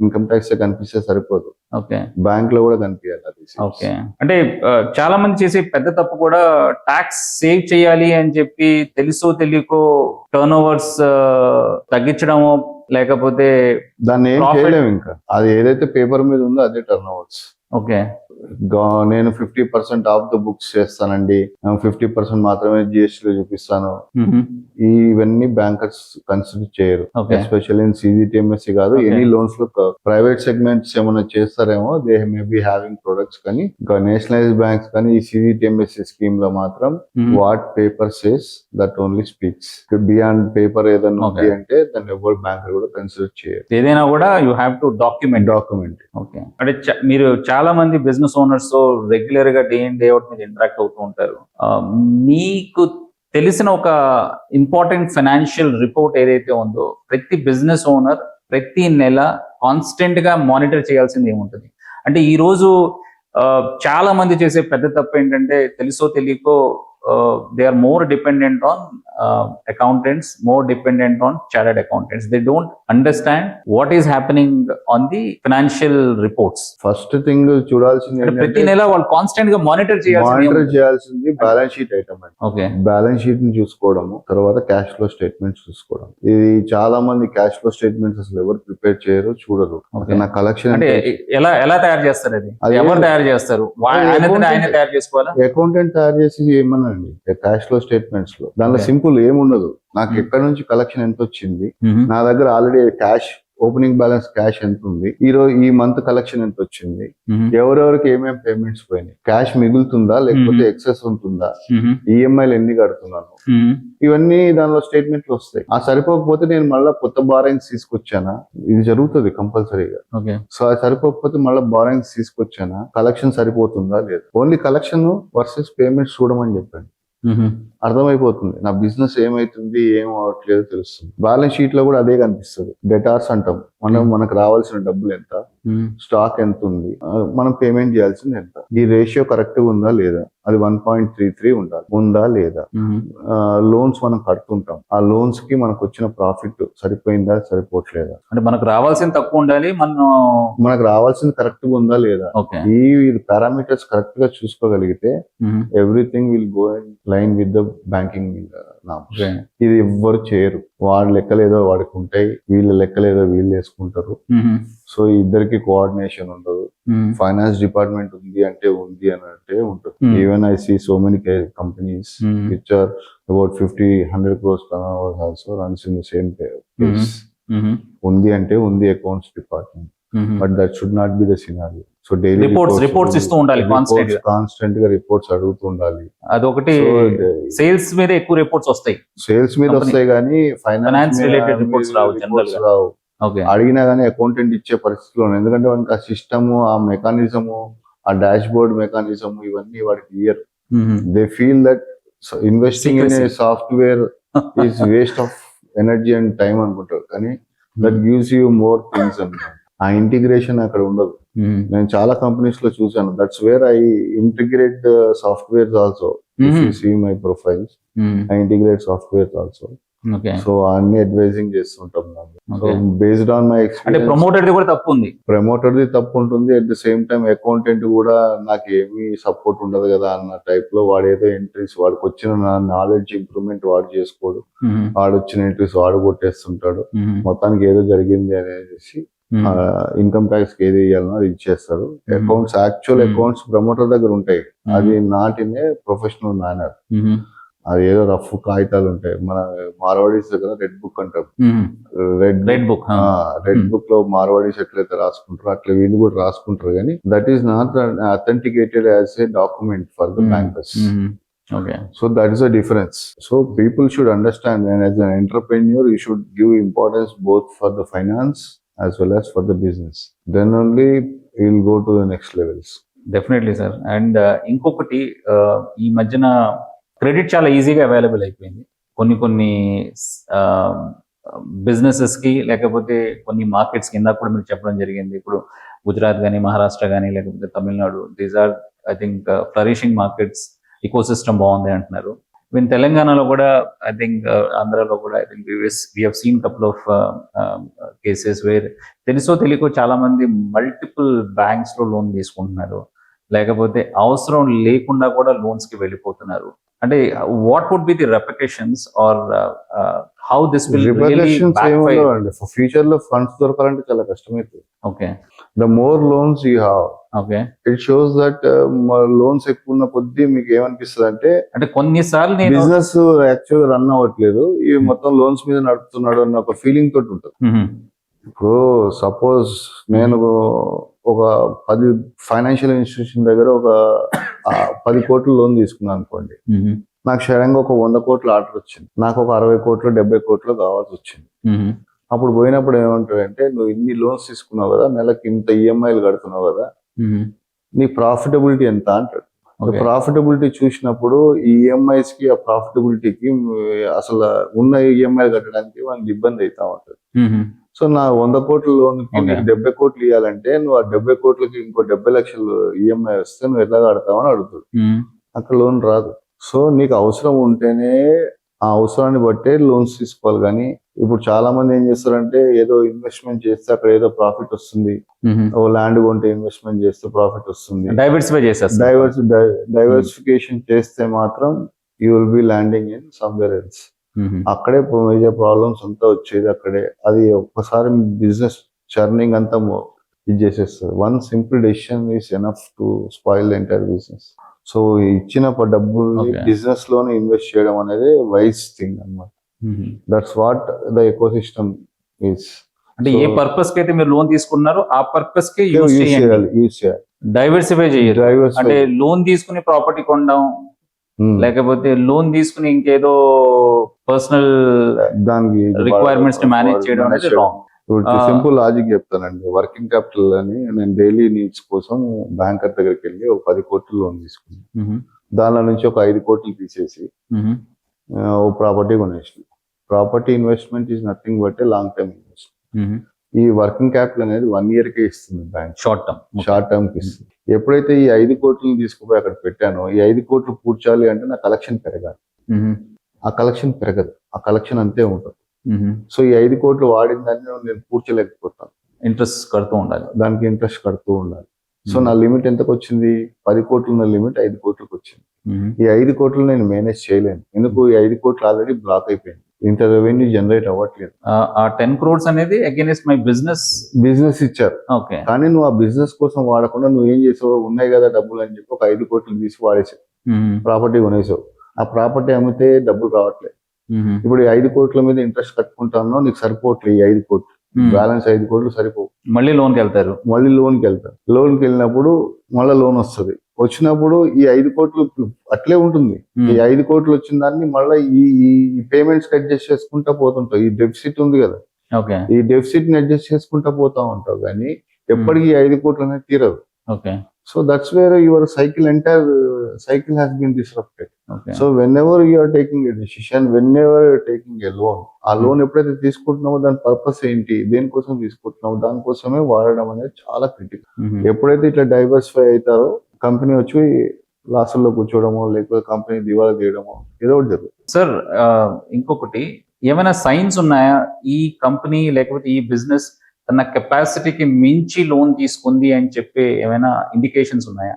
ఇన్కమ్ ట్యాక్స్ కనిపిస్తే సరిపోదు, ఓకే. బ్యాంక్ లో కూడా కనిపించాలి అది. ఓకే, అంటే చాలా మంది చేసే పెద్ద తప్పు కూడా ట్యాక్స్ సేవ్ చేయాలి అని చెప్పి తెలుసో తెలియకో టర్న్ ఓవర్స్ తగ్గించడమో లేకపోతే దాన్ని ఏం Profit. చేయలేము. ఇంకా అది ఏదైతే పేపర్ మీద ఉందో అదే టర్న్ ఓవర్స్. ఓకే. నేను 50% ఆఫ్ ద బుక్స్ చేస్తానండి, 50% మాత్రమే జిఎస్టీ లో చూపిస్తాను, ఇవన్నీ బ్యాంకర్స్ కన్సిడర్ చేయరు. ఓకే. ఎస్పెషల్లీ ఇన్ సిజిటిఎంఎస్ కాదు, Okay. ఎనీ లోన్స్ లో ప్రైవేట్ సెగ్మెంట్స్ ఏమైనా చేస్తారేమో, they may be having products. కానీ ఇంకా నేషనలైజ్ బ్యాంక్స్ కానీ ఈ సిజిటిఎంఎస్ స్కీమ్ లో మాత్రం what paper says that only speaks. Beyond paper ఏదైనా ఉంది Okay. అంటే దాన్ని ఎవరు బ్యాంకర్ కూడా కన్సిడర్ చేయరు. ఏదైనా కూడా you have to document. Okay, అంటే మీరు చాలా మంది బిజినెస్ ఓనర్స్ తో రెగ్యులర్ గా డే ఇన్ డే అవుట్ మీద ఇంటరాక్ట్ అవుతూ ఉంటారు. మీకు తెలిసిన ఒక ఇంపార్టెంట్ ఫైనాన్షియల్ రిపోర్ట్ ఏదైతే ఉందో ప్రతి బిజినెస్ ఓనర్ ప్రతి నెల కాన్స్టెంట్ గా మానిటర్ చేయాల్సింది ఏముంటుంది? అంటే ఈ రోజు చాలా మంది చేసే పెద్ద తప్పు ఏంటంటే తెలుసో తెలియకో they are more dependent on accountants, more dependent on chartered accountants. They don't understand what is happening on the financial reports. First thing చూడాల్సింది అంటే ప్రతి నెల వాళ్ళు కాన్స్టెంట్ గా మానిటర్ చేయాల్సింది బ్యాలెన్స్ షీట్ ఐటమ్ అండి. ఓకే. బ్యాలెన్స్ షీట్ ని చూసుకోవడము, తర్వాత క్యాష్ ఫ్లో స్టేట్మెంట్స్ చూసుకోవడం. ఇది చాలా మంది క్యాష్ ఫ్లో స్టేట్మెంట్స్ అసలు ఎవరు ప్రిపేర్ చేయరు, చూడరు. నా కలెక్షన్ అంటే ఎలా తయారు చేస్తారు? అది ఎవరు తయారు చేస్తారు? ఆయన తయారు చేసుకోవాలా? అకౌంటెంట్ తయారు చేసి ఏమన్నా క్యాష్ ఫ్లో స్టేట్మెంట్స్ లో దానిలో Okay. సింపుల్ ఏముండదు. నాకు ఎక్కడ నుంచి కలెక్షన్ ఎంత వచ్చింది, నా దగ్గర already cash opening balance cash ఎంత ఉంది, ఈ మంత్ కలెక్షన్ ఎంత వచ్చింది, ఎవరెవరికి ఏమేమి పేమెంట్స్ పోయినాయి, క్యాష్ మిగులుతుందా లేకపోతే ఎక్సెస్ ఉంటుందా, ఈఎంఐలు ఎన్ని కడుతున్నాను, ఇవన్నీ దానిలో స్టేట్మెంట్లు వస్తాయి. ఆ సరిపోకపోతే నేను మళ్ళీ కొత్త బారోయింగ్స్ తీసుకొచ్చానా, ఇది జరుగుతుంది కంపల్సరీగా. సో అది సరిపోకపోతే మళ్ళీ బారోయింగ్స్ తీసుకొచ్చానా, కలెక్షన్ సరిపోతుందా లేదు. ఓన్లీ కలెక్షన్ వర్సెస్ పేమెంట్స్ చూడమని చెప్పండి, అర్థమైపోతుంది నా బిజినెస్ ఏమైతుంది ఏం అవట్లేదు తెలుస్తుంది. బ్యాలెన్స్ షీట్ లో కూడా అదే కనిపిస్తుంది. డెటార్స్ అంటాం, మనకు రావాల్సిన డబ్బులు ఎంత, స్టాక్ ఎంత ఉంది, మనం పేమెంట్ చేయాల్సింది ఎంత, ఈ రేషియో కరెక్ట్ గా ఉందా లేదా, అది 1.33 ఉండాలి, ఉందా లేదా. లోన్స్ మనం కడుతుంటాం, ఆ లోన్స్ కి మనకు వచ్చిన ప్రాఫిట్ సరిపోయిందా సరిపోవట్లేదా, అంటే మనకు రావాల్సింది తక్కువ ఉండాలి, మనకు రావాల్సింది కరెక్ట్ గా ఉందా లేదా. ఈ పారామీటర్స్ కరెక్ట్ గా చూసుకోగలిగితే everything will go in line with the banking norms. ఇది ఎవ్వరు చేయరు. వాడి లెక్కలేదో వాడికి ఉంటాయి, వీళ్ళ లెక్కలేదో వీళ్ళు వేసుకుంటారు. సో ఇద్దరికి కోఆర్డినేషన్ ఉండదు. ఫైనాన్స్ డిపార్ట్మెంట్ ఉంది అంటే ఉంది అని అంటే ఉంటుంది. Even I see so many companies which are about 50-100 crores also runs in the same place. ఉంది అంటే ఉంది accounts department, but that should not be the scenario. So daily reports ఇస్తూ ఉండాలి, కాన్స్టెంట్ గా రిపోర్ట్స్ అడుగుతూ ఉండాలి. అదొకటి. సేల్స్ మీద ఎక్కువ రిపోర్ట్స్ వస్తాయి, సేల్స్ మీద వస్తాయి కానీ ఫైనాన్స్ రిలేటెడ్ రిపోర్ట్స్ రావు. అడిగినా గానీ అకౌంటెంట్ ఇచ్చే పరిస్థితిలో, ఎందుకంటే వానికి ఆ సిస్టమ్, ఆ మెకానిజము, ఆ డాష్ బోర్డ్ మెకానిజం ఇవన్నీ వాడికి year. They feel that investing in a software is waste of energy and time అనుకుంటారు, కానీ that gives you more things అనుకుంటారు. ఆ ఇంటిగ్రేషన్ అక్కడ ఉండదు. నేను చాలా కంపెనీస్ లో చూసాను. That's where I integrate softwares also. If you see my profiles, I integrate softwares also. So అన్ని అడ్వైజింగ్ చేస్తుంటాం. So based on my experience, promoter కూడా తప్పు ఉంది, ప్రమోటర్ ది తప్పు ఉంటుంది. At the same time accountant కూడా నాకు ఏమీ సపోర్ట్ ఉండదు కదా అన్న టైప్ లో వాడేదో ఎంట్రీస్, వాడికి వచ్చిన నాలెడ్జ్ ఇంప్రూవ్మెంట్ వాడు చేసుకోడు, వాడు వచ్చిన ఎంట్రీస్ వాడు కొట్టేస్తుంటాడు. మొత్తానికి ఏదో జరిగింది అనేసి ఇన్కమ్ ట్యాక్స్ ఏది ఇవ్వాలనో అది ఇచ్చేస్తారు. అకౌంట్స్, యాక్చువల్ అకౌంట్స్ ప్రమోటర్ దగ్గర ఉంటాయి, అది not in a professional manner. అది ఏదో రఫ్ కాగితాలు ఉంటాయి. మన మార్వాడీస్ దగ్గర రెడ్ బుక్ అంటారు. రెడ్ బుక్ రెడ్ బుక్ లో మార్వాడీస్ ఎట్లయితే రాసుకుంటారో అట్లా వీళ్ళు కూడా రాసుకుంటారు, కానీ that is not authenticated as a document for the bankers. Okay. So that is the difference. So people should understand, and as an entrepreneur, you should give importance both for the finance as well as for the business. Then only you will go to the next levels. Definitely sir. And ఇంకొకటి, ఈ మధ్యన credit చాలా ఈజీగా available అయిపోయింది కొన్ని businesses కి, లేకపోతే కొన్ని మార్కెట్స్ కి. ఇందాక కూడా మీరు చెప్పడం జరిగింది, ఇప్పుడు గుజరాత్ కానీ, మహారాష్ట్ర కానీ, లేకపోతే Tamil Nadu, these are I think flourishing markets. Ecosystem బాగుంది అంటున్నారు. ఈవెన్ తెలంగాణలో కూడా, ఐ థింక్ ఆంధ్రాలో కూడా, I think we have seen couple of cases where తెలుసో తెలియకో చాలా మంది మల్టిపుల్ బ్యాంక్స్ లో లోన్ తీసుకుంటున్నారు, లేకపోతే అవసరం లేకుండా కూడా లోన్స్ కి వెళ్ళిపోతున్నారు. అంటే what would be the replications or how this will really backfire? Future లో ఫండ్స్ దొరకాలంటే చాలా కష్టమైతుంది. Okay. The more loans you have, okay, it shows that loans ఎక్కువ ఉన్న కొద్దీ మీకు ఏమనిపిస్తుంది అంటే కొన్నిసార్లు నేను బిజినెస్ యాక్చువల్ రన్ అవ్వట్లేదు, ఇవి మొత్తం లోన్స్ మీద నడుపుతున్నాడు అన్న ఒక ఫీలింగ్ తోటి ఉంటుంది. ఇప్పుడు సపోజ్ నేను ఒక 10 ఫైనాన్షియల్ ఇన్స్టిట్యూషన్ దగ్గర ఒక 10 కోట్లు లోన్ తీసుకున్నాను అనుకోండి. నాకు సడన్గా ఒక 100 కోట్ల ఆర్డర్ వచ్చింది, నాకు ఒక 60 కోట్లు 70 కోట్లు కావాల్సి వచ్చింది. అప్పుడు పోయినప్పుడు ఏమంటాడంటే, నువ్వు ఇన్ని లోన్స్ తీసుకున్నావు కదా, నెలకి ఇంత ఈఎంఐలు కడుతున్నావు కదా, నీ ప్రాఫిటబిలిటీ ఎంత అంటాడు. ప్రాఫిటబిలిటీ చూసినప్పుడు ఈ ఈఎంఐస్ కి ఆ ప్రాఫిటబిలిటీకి అసలు ఉన్న ఈఎంఐలు కట్టడానికి వాళ్ళకి ఇబ్బంది అవుతా ఉంటుంది. సో నా 100 కోట్ల లోన్ కి నీకు 70 కోట్లు ఇవ్వాలంటే నువ్వు ఆ 70 కోట్లకి ఇంకో 70 లక్షలు ఈఎంఐ వస్తే నువ్వు ఎట్లా కడతావు అని అడుగుతాడు. అక్కడ లోన్ రాదు. సో నీకు అవసరం ఉంటేనే ఆ అవసరాన్ని బట్టే లోన్స్ తీసుకోవాలి. కానీ ఇప్పుడు చాలా మంది ఏం చేస్తారంటే, ఏదో ఇన్వెస్ట్మెంట్ చేస్తే అక్కడ ఏదో ప్రాఫిట్ వస్తుంది, ఓ ల్యాండ్ కొంటే ఇన్వెస్ట్మెంట్ చేస్తే ప్రాఫిట్ వస్తుంది, డైవర్సిఫికేషన్ చేస్తే మాత్రం you will be landing in somewhere else. అక్కడే మేజర్ ప్రాబ్లమ్స్ అంతా వచ్చేది అక్కడే. అది ఒక్కసారి బిజినెస్ చర్నింగ్ అంతా ఇది చేసేస్తుంది. One simple decision is enough to spoil the entire business. So ఇచ్చిన డబ్బుల్ని బిజినెస్ లోనే ఇన్వెస్ట్ చేయడం అనేది వైజ్ థింగ్ అన్నమాట. That's what the eco system is. అంటే ఏ పర్పస్ కి అయితే మీరు లోన్ తీసుకున్నారో ఆ పర్పస్ కి యూజ్ చేయాలి. డైవర్సిఫై చేయాలి. అంటే లోన్ తీసుకుని ప్రాపర్టీ కొనడం, లేకపోతే లోన్ తీసుకుని ఇంకేదో పర్సనల్ దానికి రిక్వైర్మెంట్స్ ని మేనేజ్ చేయడం అనేది రాంగ్. సింపుల్ లాజిక్ చెప్తానండి. వర్కింగ్ క్యాపిటల్ అని నేను డైలీ నీడ్స్ కోసం బ్యాంకర్ దగ్గరికి వెళ్ళి ఒక 10 కోట్లు లోన్ తీసుకున్నాను. దానిలో నుంచి ఒక 5 కోట్లు తీసేసి ఓ ప్రాపర్టీ కొనేసి. Property investment is nothing but a long term investment. ఈ వర్కింగ్ క్యాపిటల్ అనేది 1 year కే ఇస్తుంది బ్యాంక్, షార్ట్ టర్మ్ కి ఇస్తుంది. ఎప్పుడైతే ఈ 5 కోట్లు తీసుకుపోయి అక్కడ పెట్టానో, ఈ 5 కోట్లు పూడ్చాలి అంటే నా కలెక్షన్ పెరగాలి. ఆ కలెక్షన్ పెరగదు, ఆ కలెక్షన్ అంతే ఉంటుంది. సో ఈ 5 కోట్లు వాడిన దాన్ని నేను పూడ్చలేకపోతాను, ఇంట్రెస్ట్ కడుతూ ఉండాలి, దానికి ఇంట్రెస్ట్ కడుతూ ఉండాలి. సో నా లిమిట్ ఎంతకు వచ్చింది? 10 కోట్లు ఉన్న లిమిట్ 5 కోట్లకు వచ్చింది. ఈ 5 కోట్లు నేను మేనేజ్ చేయలేను. ఎందుకు? ఈ 5 కోట్లు ఆల్రెడీ బ్లాక్ అయిపోయింది, ఇంత రెవెన్యూ జనరేట్ అవ్వట్లేదు. ఆ 10 crores అనేది అగైన్స్ మై బిజినెస్ ఇచ్చారు. ఓకే. కానీ నువ్వు ఆ బిజినెస్ కోసం వాడకుండా నువ్వు ఏం చేసావు? ఉన్నాయి కదా డబ్బులు అని చెప్పి ఒక 5 కోట్లు తీసి వాడేసావు, ప్రాపర్టీ కొనేసావు. ఆ ప్రాపర్టీ అమ్మితే డబ్బులు రావట్లేదు. ఇప్పుడు ఈ 5 కోట్ల మీద ఇంట్రెస్ట్ కట్టుకుంటానో నీకు సరిపోవట్లేదు. ఈ 5 కోట్లు బ్యాలెన్స్ 5 కోట్లు సరిపోవు. మళ్ళీ లోన్కి వెళ్తారు. లోన్కి వెళ్ళినప్పుడు మళ్ళీ లోన్ వస్తుంది. వచ్చినప్పుడు ఈ 5 కోట్లు అట్లే ఉంటుంది. ఈ 5 కోట్లు వచ్చిన దాన్ని మళ్ళీ ఈ పేమెంట్స్ అడ్జస్ట్ చేసుకుంటా పోతుంటావు. ఈ డెఫిసిట్ ఉంది కదా, ఈ డెఫిసిట్ ని అడ్జస్ట్ చేసుకుంటా పోతా ఉంటావు. కానీ ఎప్పటికీ 5 కోట్లు అనేది తీరదు. So that's where your entire cycle has been disrupted. So whenever you are taking a decision, whenever you are taking a loan, ఆ లోన్ ఎప్పుడైతే తీసుకుంటున్నామో దాని పర్పస్ ఏంటి, దేనికోసం తీసుకుంటున్నామో దానికోసమే వాడడం అనేది చాలా క్రిటికల్. ఎప్పుడైతే ఇట్లా డైవర్సిఫై అవుతారో కంపెనీ వచ్చి లాసుల్లో కూర్చోవడమో, లేకపోతే కంపెనీ దివాలా తీయడమో ఏదో ఒకటి జరుగుతుంది. సార్ ఇంకొకటి, ఏమైనా సైన్స్ ఉన్నాయా ఈ కంపెనీ లేకపోతే ఈ బిజినెస్ తన కెపాసిటీకి మించి లోన్ తీసుకుంది అని చెప్పి ఏమైనా ఇండికేషన్స్ ఉన్నాయా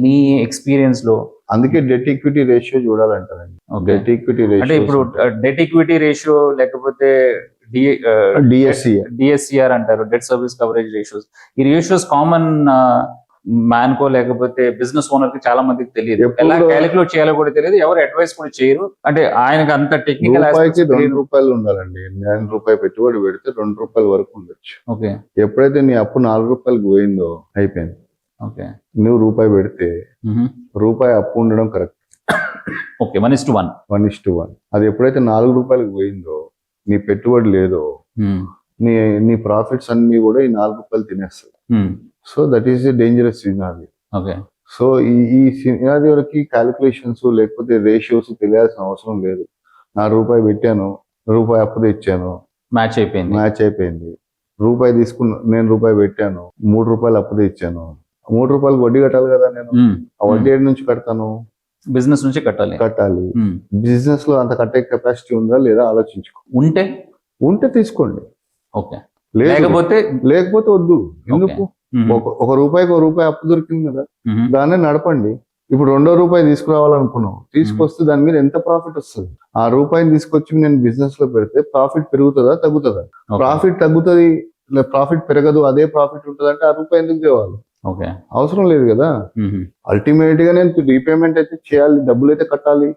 మీ ఎక్స్పీరియన్స్ లో? అందుకే డెట్ ఈక్విటీ రేషియో చూడాలంటారండి. డెట్ ఈక్విటీ రేషియో అంటే ఇప్పుడు డెట్ ఈక్విటీ రేషియో లేకపోతే డిఎస్సిఆర్ అంటారు, డెట్ సర్వీస్ కవరేజ్ రేషియోస్. ఈ రేషియోస్ కామన్ మ్యాన్కో లేకపోతే బిజినెస్ ఓనర్ కి చాలా మందికి తెలియదు, ఎప్పుడు ఎలా కూడా- క్యాలిక్యులేట్ చేయాలో కూడా తెలియదు, ఎవరు అడ్వైస్ కూడా చేయరు. అంటే ఆయనకు అంత టెక్నికల్ రూపాయికి ₹2 ఉండాలండి. ₹9 పెట్టుబడి పెడితే ₹2 వరకు ఉండొచ్చు. ఓకే ఎప్పుడైతే నీ అప్పు ₹4 పోయిందో అయిపోయింది. ఓకే నువ్వు రూపాయి పెడితే రూపాయి అప్పు ఉండడం కరెక్ట్. ఓకే 1:1. 1:1. అది ఎప్పుడైతే ₹4 పోయిందో నీ పెట్టుబడి లేదో నీ నీ ప్రాఫిట్స్ అన్ని కూడా ఈ ₹4 తినేస్తాయి. So that is a dangerous scenario. Okay so ఈ సినారియోకి క్యాలిక్యులేషన్స్ లేకపోతే రేషియోస్ తెలియాల్సిన అవసరం లేదు. రూపాయి పెట్టాను, రూపాయి అప్పు తెచ్చాను, మ్యాచ్ అయిపోయింది. మ్యాచ్ అయిపోయింది. రూపాయి తీసుకున్నా, నేను రూపాయి పెట్టాను, ₹3 అప్పు తెచ్చాను, ₹3 వడ్డీ కట్టాలి కదా. నేను ఆ వడ్డీ ఏడు నుంచి కడతాను? బిజినెస్ నుంచి కట్టాలి. బిజినెస్ లో అంత కట్టే కెపాసిటీ ఉందా లేదా ఆలోచించుకో. ఉంటే తీసుకోండి, ఓకే. లేదు లేకపోతే వద్దు. ఎందుకు? ఒక రూపాయికి ₹1 అప్పు దొరికింది కదా, దాన్ని నడపండి. ఇప్పుడు ₹2 తీసుకురావాలనుకున్నావు, తీసుకొస్తే దాని మీద ఎంత ప్రాఫిట్ వస్తుంది? ఆ రూపాయిని తీసుకొచ్చి నేను బిజినెస్ లో పెడితే ప్రాఫిట్ పెరుగుతుందా తగ్గుతుందా? ప్రాఫిట్ తగ్గుతుంది, ప్రాఫిట్ పెరగదు, అదే ప్రాఫిట్ ఉంటుంది అంటే ఆ రూపాయి ఎందుకు తేవాలి? అవసరం లేదు కదా. అల్టిమేట్ గా నేను రీపేమెంట్ అయితే చేయాలి, డబ్బులు అయితే కట్టాలి.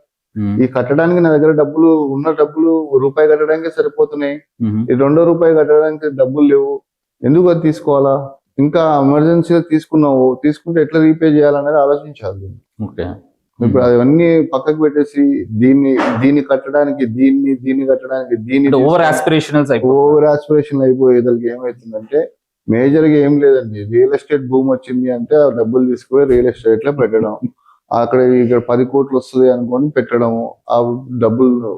ఈ కట్టడానికి నా దగ్గర డబ్బులు రూపాయి కట్టడానికి సరిపోతున్నాయి. ఈ ₹2 కట్టడానికి డబ్బులు లేవు, ఎందుకు అది తీసుకోవాలా? ఇంకా ఎమర్జెన్సీగా తీసుకుంటే ఎట్లా రీపే చేయాలనేది ఆలోచించాలి. ఇప్పుడు అవన్నీ పక్కకు పెట్టేసి దీన్ని కట్టడానికి దీన్ని కట్టడానికి ఓవర్ ఆస్పిరేషన్ అయిపోయేదానికి ఏమైతుందంటే మేజర్ గా ఏం లేదండి. రియల్ ఎస్టేట్ భూమి వచ్చింది అంటే ఆ డబ్బులు తీసుకుని రియల్ ఎస్టేట్ లో పెట్టడం, ఇక్కడ 10 కోట్లు వస్తుంది అనుకొని పెట్టడము, ఆ డబ్బులు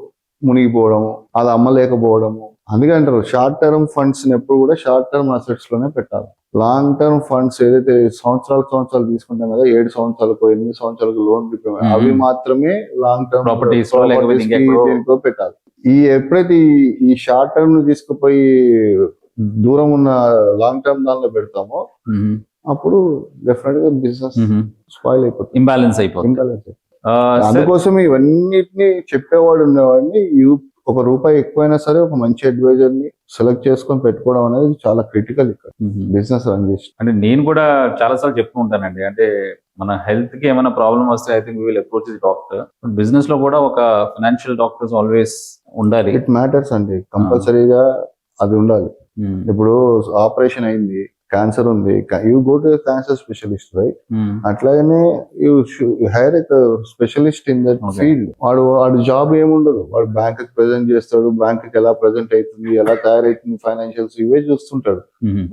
మునిగిపోవడము, అది అమ్మలేకపోవడము. అందుకే అంటారు షార్ట్ టర్మ్ ఫండ్స్ ఎప్పుడు కూడా షార్ట్ టర్మ్ అసెట్స్ లోనే పెట్టాలి. లాంగ్ టర్మ్ ఫండ్స్ ఏదైతే సంవత్సరాలు తీసుకుంటాం కదా, 7 సంవత్సరాలకు 8 సంవత్సరాలకు లోన్ రిపేమెంట్, అవి మాత్రమే లాంగ్ టర్మ్ ప్రాపర్టీస్ దేనికో పెట్టాలి. ఎప్పుడైతే ఈ షార్ట్ టర్మ్ ను తీసుకుపోయి దూరం ఉన్న లాంగ్ టర్మ్ దానిలో పెడతామో అప్పుడు డెఫినెట్ గా బిజినెస్ స్పాయిల్ అయిపోతుంది, ఇంబ్యాలెన్స్ అయిపోతుంది. అందుకోసం ఇవన్నిటిని చెప్పేవాడు ఉండేవాడిని. ఒక రూపాయి ఎక్కువైనా సరే ఒక మంచి అడ్వైజర్ ని సెలెక్ట్ చేసుకొని పెట్టుకోవడం అనేది చాలా క్రిటికల్ ఇక్కడ బిజినెస్ రన్ చేసి. అంటే నేను కూడా చాలా సార్లు చెప్తూ ఉంటానండి, అంటే మన హెల్త్ కి ఏమైనా ప్రాబ్లం వస్తే I think will approach the doctor. Business లో కూడా ఒక ఫైనాన్షియల్ డాక్టర్స్ ఆల్వేస్ ఉండాలి. ఇట్ మ్యాటర్స్ అండి, కంపల్సరీగా అది ఉండాలి. ఇప్పుడు ఆపరేషన్ అయింది, క్యాన్సర్ ఉంది, you go to cancer specialist, right? అట్లాగనే you hire a specialist in that field. వాడు జాబ్ ఏముండదు, వాడు బ్యాంక్ ప్రెజెంట్ చేస్తాడు, బ్యాంక్ ఎలా ప్రెజెంట్ అవుతుంది, ఎలా తయారైతుంది, ఫైనాన్షియల్స్ ఇవే చూస్తుంటాడు.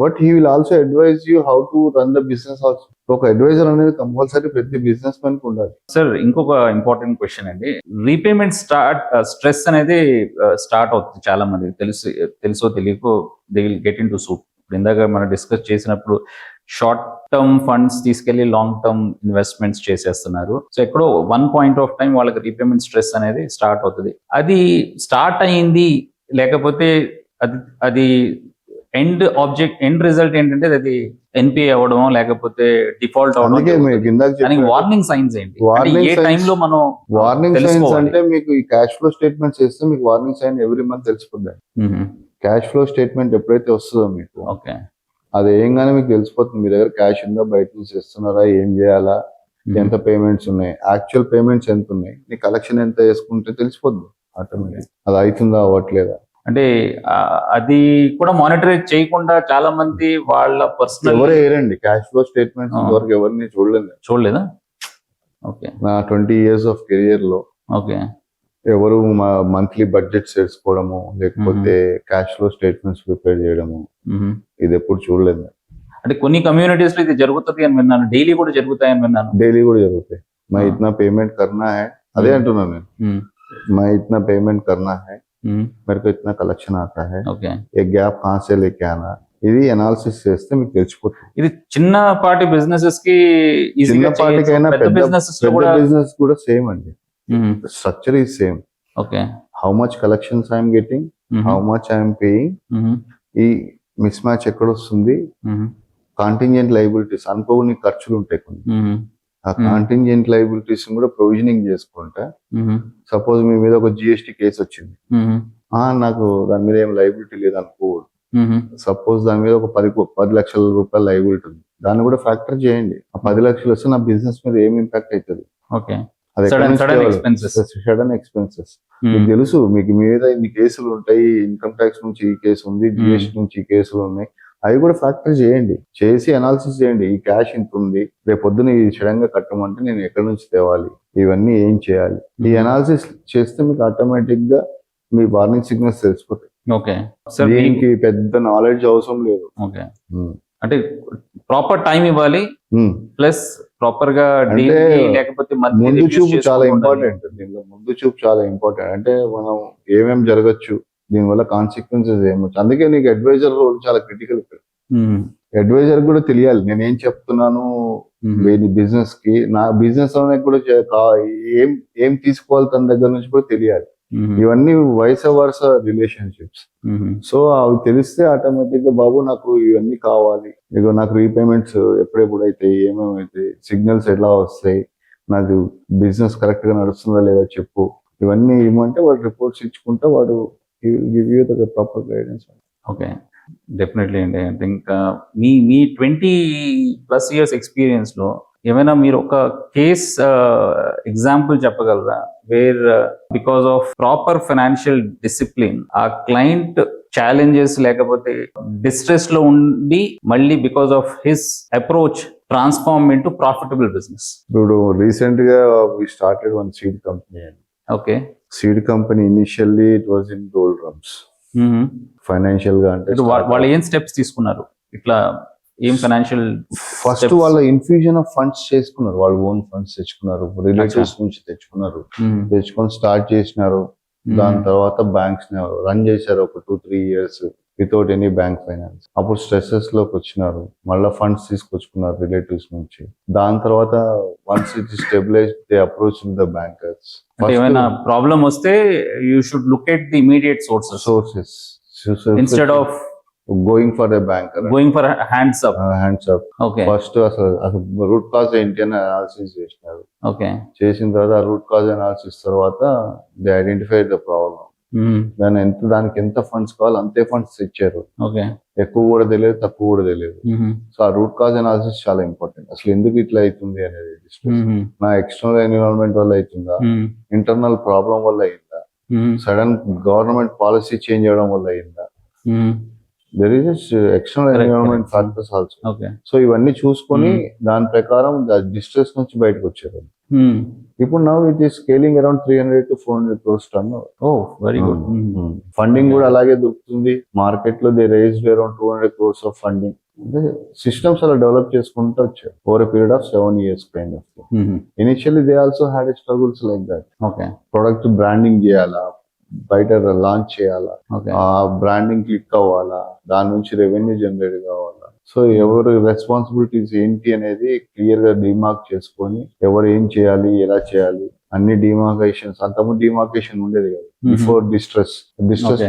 But he will also advise you how to run the business also. ఒక అడ్వైజర్ అనేది కంపల్సరీ ప్రతి బిజినెస్ మ్యాన్ కి ఉండాలి. సార్ ఇంకొక ఇంపార్టెంట్ క్వశ్చన్ అండి, రీపేమెంట్ స్ట్రెస్ అనేది స్టార్ట్ అవుతుంది చాలా మందికి, తెలుసో తెలియకో they will get in to soup. ఇందాక మనం డిస్కస్ చేసినప్పుడు షార్ట్ టర్మ్ ఫండ్స్ తీసుకెళ్లి లాంగ్ టర్మ్ ఇన్వెస్ట్మెంట్స్ చేసేస్తున్నారు. సో ఎక్కడో వన్ పాయింట్ ఆఫ్ టైం వాళ్ళకి రీపేమెంట్ స్ట్రెస్ అనేది స్టార్ట్ అవుతుంది. అది స్టార్ట్ అయ్యింది లేకపోతే అది ఎండ్ రిజల్ట్ ఏంటంటే అది ఎన్పిఏ అవ్వడం లేకపోతే డిఫాల్ట్ అవ్వడం, వార్నింగ్ సైన్స్ ఏంటి? ఏ టైంలో మనం వార్నింగ్ సైన్స్ అంటే మీకు ఈ క్యాష్ ఫ్లో స్టేట్మెంట్స్ చేస్తే మీకు వార్నింగ్ సైన్ ఎవ్రీ మంత్ తెలిసిపోద్ది. క్యాష్ ఫ్లో స్టేట్మెంట్ ఎప్పుడైతే వస్తుందో మీకు అది ఏంగానే మీకు తెలిసిపోతుంది, మీ దగ్గర క్యాష్ ఉందా, బయట నుంచి ఇస్తున్నారా, ఏం చేయాలా, ఎంత పేమెంట్స్ ఉన్నాయి, యాక్చువల్ పేమెంట్స్ ఎంత ఉన్నాయి, నీ కలెక్షన్ ఎంత వేసుకుంటే తెలిసిపోద్ది ఆటోమేటిక్. అది అవుతుందా అవ్వట్లేదా అంటే అది కూడా మానిటర్ చేయకుండా చాలా మంది వాళ్ళ పర్సనల్ ఎవరు వేయరండి క్యాష్ ఫ్లో స్టేట్మెంట్స్ వరకు ఎవరిని చూడలేదా? ఓకే, నా 20 years ఆఫ్ కెరియర్ లో ఓకే ఎవరు మంత్లీ బడ్జెట్స్ వేసుకోవడము లేకపోతే క్యాష్ ఫ్లో స్టేట్మెంట్స్ ప్రిపేర్ చేయడము ఇది ఎప్పుడు చూడలేదు. అంటే కొన్ని కమ్యూనిటీస్ లో ఇది జరుగుతుంది అని విన్నాను, డైలీ కూడా జరుగుతాయని విన్నాను. డైలీ కూడా జరుగుతాయి. మై ఇतना పేమెంట్ करना है, అదే అంటున్నాను నేను. मैं इतना पेमेंट करना है, मेरे को इतना कलेक्शन आता है, ये गैप कहां से लेके आना, ఇది అనాలిసిస్ చేస్తే మీకు తెలిసిపోతుంది. ఇది చిన్నపాటి బిజినెసెస్ కి చిన్నపాటికైనా పెద్ద బిజినెస్ కూడా సేమ్ అండి. Structure is same. Okay. How much collections I am getting, how much I am paying, ఈ మిస్ మ్యాచ్ ఎక్కడ వస్తుంది, కాంటింజెంట్ లైబిలిటీస్ అనుకోని ఖర్చులు ఉంటాయి కొన్ని, ఆ కాంటింజెంట్ లైబిలిటీస్ కూడా ప్రొవిజనింగ్ చేసుకుంటా. సపోజ్ మీ మీద ఒక జిఎస్టీ కేసు వచ్చింది, నాకు దాని మీద ఏం లైబిలిటీ లేదు అనుకోడు, సపోజ్ దాని మీద ఒక 10 లక్షల రూపాయలు లైబిలిటీ ఉంది, దాన్ని కూడా ఫ్యాక్టర్ చేయండి. ఆ 10 లక్షలు వస్తే నా బిజినెస్ మీద ఏం ఇంపాక్ట్ అవుతుంది? ఓకే, సడన్ ఎక్స్పెన్సెస్ మీకు తెలుసు, మీకు మీద ఇన్ని కేసులు ఉంటాయి, ఇన్కమ్ ట్యాక్స్ నుంచి ఈ కేసు ఉంది, జిఎస్టీ నుంచి ఈ కేసులు ఉన్నాయి, అవి కూడా ఫ్యాక్టర్ చేయండి, చేసి అనాలిసిస్ చేయండి. ఈ క్యాష్ ఇంత ఉంది, రేపు పొద్దున ఇది సడన్ గా కట్టమంటే నేను ఎక్కడి నుంచి తేవాలి, ఇవన్నీ ఏం చేయాలి, ఈ అనాలిసిస్ చేస్తే మీకు ఆటోమేటిక్ గా మీ వార్నింగ్ సిగ్నల్స్ తెలిసిపోతాయి. ఓకే, దీనికి పెద్ద నాలెడ్జ్ అవసరం లేదు. ఓకే, అంటే ప్రాపర్ టైం ఇవ్వాలి, ప్లస్ ప్రాపర్ గా లేకపోతే ముందు చూపు చాలా ఇంపార్టెంట్. దీనిలో ముందు చూపు చాలా ఇంపార్టెంట్. అంటే మనం ఏమేమి జరగచ్చు, దీనివల్ల కాన్సిక్వెన్సెస్ ఏమొచ్చు. అందుకే నీకు అడ్వైజర్ రోల్ చాలా క్రిటికల్. అడ్వైజర్ కూడా తెలియాలి నేను ఏం చెప్తున్నాను బిజినెస్ కి, నా బిజినెస్ అనేది కూడా ఏం తీసుకోవాలి తన దగ్గర నుంచి కూడా తెలియాలి. ఇవన్నీ వైస్ వర్స రిలేషన్షిప్స్. సో అవి తెలిస్తే ఆటోమేటిక్ గా బాబు నాకు ఇవన్నీ కావాలి, ఇక నాకు రీపేమెంట్స్ ఎప్పుడెప్పుడు అవుతాయి, ఏమేమైతే సిగ్నల్స్ ఎలా వస్తాయి, నాకు బిజినెస్ కరెక్ట్ గా నడుస్తుందా లేదా చెప్పు, ఇవన్నీ ఇవ్వమంటే వాడు రిపోర్ట్స్ ఇచ్చుకుంటా వాడు give you the proper guidance. Okay, definitely అండి. ఐ థింక్ మీ 20+ years ఎక్స్పీరియన్స్ లో ఏమైనా మీరు ఒక కేస్ ఎగ్జాంపుల్ చెప్పగలరా, where because of proper financial discipline ఆ క్లయింట్ ఛాలెంజెస్ లేకపోతే డిస్ట్రెస్ లో ఉండి మళ్ళీ because of his approach transform into profitable business? ఇప్పుడు రీసెంట్ గా we started one seed company. Okay, seed company initially it was in gold drums. Financial గా అంటే వాళ్ళు ఏం స్టెప్స్ తీసుకున్నారు, ఇట్లా ఏం ఫైనాన్షియల్? ఫస్ట్ వాళ్ళ ఇన్ఫ్యూజన్ ఆఫ్ ఫండ్స్ చేసుకున్నారు, వాళ్ళు ఓన్ ఫండ్స్ తెచ్చుకున్నారు, రిలేటివ్స్ నుంచి తెచ్చుకున్నారు, తెచ్చుకొని స్టార్ట్ చేసినారు. దాని తర్వాత బ్యాంక్స్ రన్ చేశారు ఒక 2-3 years without any bank finance. అప్పుడు స్ట్రెసెస్ లోకి వచ్చినారు, మళ్ళీ ఫండ్స్ తీసుకొచ్చుకున్నారు రిలేటివ్స్ నుంచి. దాని తర్వాత once it stabilize they approach the bankers. ఏమైనా ప్రాబ్లం వస్తే you should look at the immediate sources instead of going for a banker, going for hands up. Okay, first అసలు రూట్ కాజ్ ఏంటి అని analysis చేసినారు. Okay, చేసిన తర్వాత ఆ root cause analysis తర్వాత దే ఐడెంటిఫైడ్ ద ప్రాబ్లం. దానికి ఎంత ఫండ్స్ కావాలి అంతే ఫండ్స్ ఇచ్చారు. ఓకే, ఎక్కువ కూడా తెలియదు, తక్కువ కూడా తెలియదు. సో ఆ రూట్ కాజ్ అనాలిసిస్ చాలా ఇంపార్టెంట్. అసలు ఎందుకు ఇట్లా అవుతుంది అనేది, నా ఎక్స్టర్నల్ ఎన్విరాన్మెంట్ వల్ల అవుతుందా, ఇంటర్నల్ ప్రాబ్లం వల్ల అయిందా, సడన్ గవర్నమెంట్ పాలసీ చేంజ్ అవడం వల్ల అయిందా, there is external environment factors also. So ఇవన్నీ చూసుకొని దాని ప్రకారం డిస్ట్రెస్ నుంచి బయటకు వచ్చారు. ఇప్పుడు now it is scaling around 300 to 400 crores turn. Very good. Funding కూడా అలాగే దొరుకుతుంది మార్కెట్ లో. They raised around 200 crores of funding. Systems అలా డెవలప్ చేసుకుంటూ వచ్చారు over a period of 7 years kind of. Initially they also had struggles like that. Product branding చేయాలా, బయట launch చేయాలా, ఆ బ్రాండింగ్ క్లిక్ అవ్వాలా, దాని నుంచి రెవెన్యూ జనరేట్ కావాలా. సో ఎవరు రెస్పాన్సిబిలిటీస్ ఏంటి అనేది క్లియర్ గా డిమార్క్ చేసుకొని ఎవరు ఏం చేయాలి, ఎలా చేయాలి, అన్ని డిమార్కేషన్స్. అంతకుముందు డిమార్కేషన్ ఉండేది కదా బిఫోర్ డిస్ట్రెస్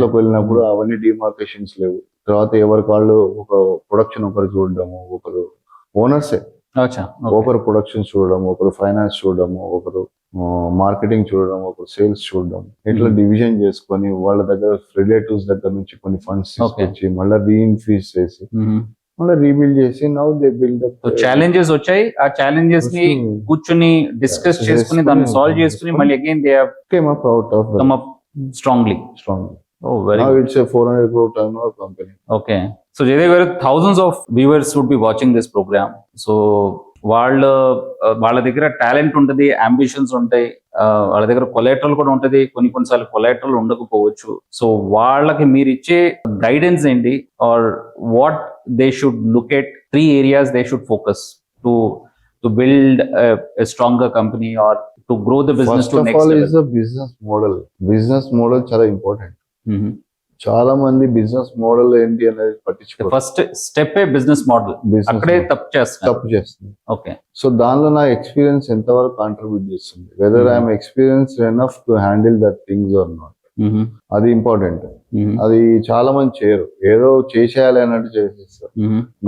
లోకి వెళ్ళినప్పుడు అవన్నీ డిమార్కేషన్స్ లేవు. తర్వాత ఎవరికి వాళ్ళు ఒక ప్రొడక్షన్ ఒకరు చూడడము, ఒకరు ఓనర్సే, ఒకరు ప్రొడక్షన్ చూడడం, ఒకరు ఫైనాన్స్ చూడడము, ఒకరు మార్కెటింగ్ చూడడం, ఒకరు సేల్స్ చూడడం, ఇట్లా డివిజన్ చేసుకొని వాళ్ళ దగ్గర రిలేటివ్స్ దగ్గర నుంచి కొన్ని ఫండ్స్ తీసుకొచ్చి మళ్ళీ రీఇన్ఫ్యూజ్ చేసి మళ్ళీ రీబిల్డ్ చేసి now they build up. Challenges వచ్చాయి, ఆ ఛాలెంజెస్ ని కూర్చుని డిస్కస్ చేసుకుని దాన్ని సాల్వ్ చేసుకుని మళ్ళీ again they have came up out of come up strongly. Oh, very now good. It's a 400 crore turnover company. Okay. So Jaydev garu, thousands of viewers would be watching this program. So వాళ్ళ దగ్గర talent ఉంటుంది, ambitions ఉంటాయి, వాళ్ళ దగ్గర collateral కూడా ఉంటుంది, కొన్నిసార్లు collateral ఉండకపోవచ్చు. సో వాళ్ళకి మీరు ఇచ్చే గైడెన్స్ ఏంటి, or what they should look at 3 areas they should focus to build a stronger company or to grow the business First to next level? First of all is the business model చాలా important. చాలా మంది business model ఏంటి అనేది పట్టించుకోరు. First step business model, అక్కడే తప్పు చేస్తుంది. Okay, so దానిలో నా ఎక్స్పీరియన్స్ ఎంతవరకు కాంట్రిబ్యూట్ చేస్తుంది, whether I'm experience enough to handle that things or not, అది ఇంపార్టెంట్. అది చాలా మంది చేయరు, ఏదో చేసేయాలి అన్నట్టు చేసేస్తారు.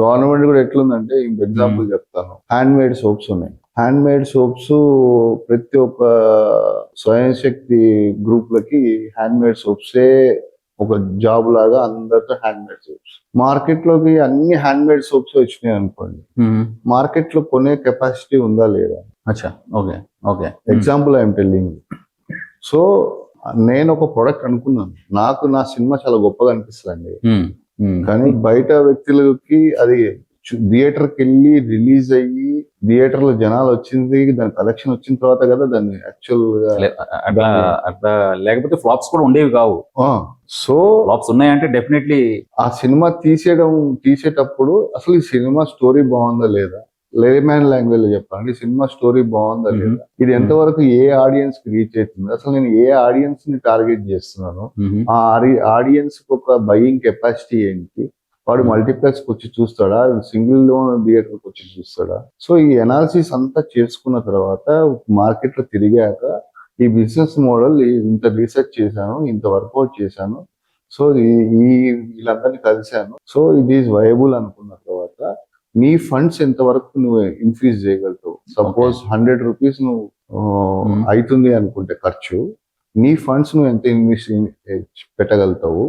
గవర్నమెంట్ కూడా ఎట్లుందంటే, ఇంక ఎగ్జాంపుల్ చెప్తాను, హ్యాండ్ మేడ్ సోప్స్ ఉన్నాయి. హ్యాండ్ మేడ్ సోప్స్ ప్రతి ఒక్క స్వయం శక్తి గ్రూప్ లకి హ్యాండ్ మేడ్ సోప్సే ఒక జాబ్ లాగా అందరితో హ్యాండ్ మేడ్ సోప్స్. మార్కెట్ లోకి అన్ని హ్యాండ్ మేడ్ సోప్స్ వచ్చినాయి అనుకోండి, మార్కెట్ లో కొనే కెపాసిటీ ఉందా లేదా? అచ్చా, okay okay. Example I'm telling. So నేను ఒక ప్రొడక్ట్ అనుకున్నాను, నాకు నా సినిమా చాలా గొప్పగా అనిపిస్తుంది, కానీ బయట వ్యక్తులకి అది థియేటర్కి వెళ్ళి రిలీజ్ అయ్యి థియేటర్ లో జనాలు వచ్చింది, దాని కలెక్షన్ వచ్చిన తర్వాత కదా దాన్ని యాక్చువల్ గా అట్లా లేకపోతే ఫ్లాప్స్ కూడా ఉండేవి కావు. సో ఫ్లాప్స్ ఉన్నాయంటే డెఫినెట్లీ ఆ సినిమా తీసేటప్పుడు అసలు ఈ సినిమా స్టోరీ బాగుందా లేదా, లేమ్యాన్ లాంగ్వేజ్ లో చెప్పండి, సినిమా స్టోరీ బాగుందా లేదా, ఇది ఎంతవరకు ఏ ఆడియన్స్ కి రీచ్ అవుతుంది, అసలు నేను ఏ ఆడియన్స్ ని టార్గెట్ చేస్తున్నాను, ఆ ఆడియన్స్ కి ఒక బయింగ్ కెపాసిటీ ఏంటి, వాడు మల్టీప్లెక్స్ వచ్చి చూస్తాడా, సింగిల్ థియేటర్ వచ్చి చూస్తాడా. సో ఈ అనాలిసిస్ అంతా చేసుకున్న తర్వాత మార్కెట్ లో తిరిగాక ఈ బిజినెస్ మోడల్ ఇంత రీసెర్చ్ చేశాను, ఇంత వర్కౌట్ చేశాను, సో వీళ్ళందరినీ కలిశాను, సో ఇది ఈజ్ వయబుల్ అనుకున్న తర్వాత నీ ఫండ్స్ ఎంత వరకు నువ్వు ఇన్ఫ్యూజ్ చేయగలుగుతావు. సపోజ్ 100 రూపీస్ నువ్వు అవుతుంది అనుకుంటే ఖర్చు, నీ ఫండ్స్ నువ్వు ఎంత ఇన్వెస్ట్ పెట్టగలుగుతావు,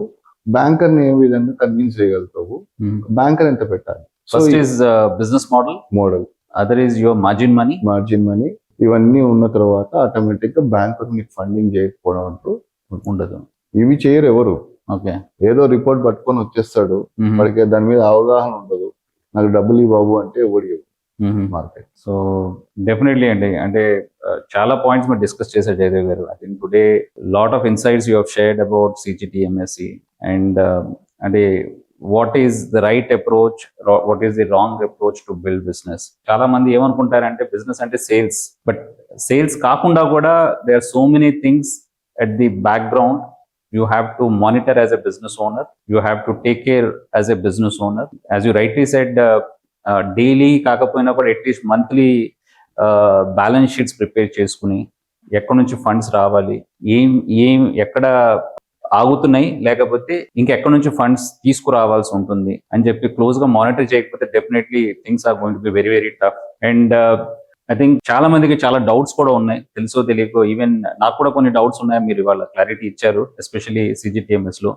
బ్యాంకర్ ని ఏ విధంగా కన్విన్స్ చేయగలుగుతావు, బ్యాంకర్ ఎంత పెట్టాలి. First is business model, other is your margin money. ఇవన్నీ ఉన్న తర్వాత ఆటోమేటిక్ గా బ్యాంకర్ నీకు ఫండింగ్ చేయకపోవడం అంటూ ఉండదు. ఇవి చేయరు ఎవరు. ఓకే, ఏదో రిపోర్ట్ పట్టుకొని వచ్చేస్తాడు, వాడికి దాని మీద అవగాహన ఉండదు, నాకు డబ్బులు ఇవ్వు బాబు అంటే ఎవడు మార్కెట్. సో డెఫినెట్లీ అండి, అంటే చాలా పాయింట్స్ మీరు డిస్కస్ చేశారు Jaydev garu. I think today lot of insights you have shared about CGTMSE and అంటే what is the right approach, what is the wrong approach to build business. చాలా మంది ఏమనుకుంటారంటే బిజినెస్ అంటే సేల్స్, బట్ సేల్స్ కాకుండా కూడా they are so many things at the background you have to monitor as a business owner, you have to take care as a business owner. As you rightly said, daily కాకపోయినా కూడా at least monthly balance sheets prepare చేసుకుని ఎక్కడి నుంచి funds రావాలి, ఏం ఎక్కడ ఆగుతున్నాయి, లేకపోతే ఇంకెక్కడి నుంచి ఫండ్స్ తీసుకురావాల్సి ఉంటుంది అని చెప్పి క్లోజ్ గా మానిటర్ చేయకపోతే definitely things are going to be very very tough. And I think చాలా మందికి చాలా డౌట్స్ కూడా ఉన్నాయి, తెలుసో తెలియకో. ఈవెన్ నాకు కూడా కొన్ని డౌట్స్ ఉన్నాయి, మీరు ఇవాళ క్లారిటీ ఇచ్చారు, ఎస్పెషల్లీ CGTMS లో.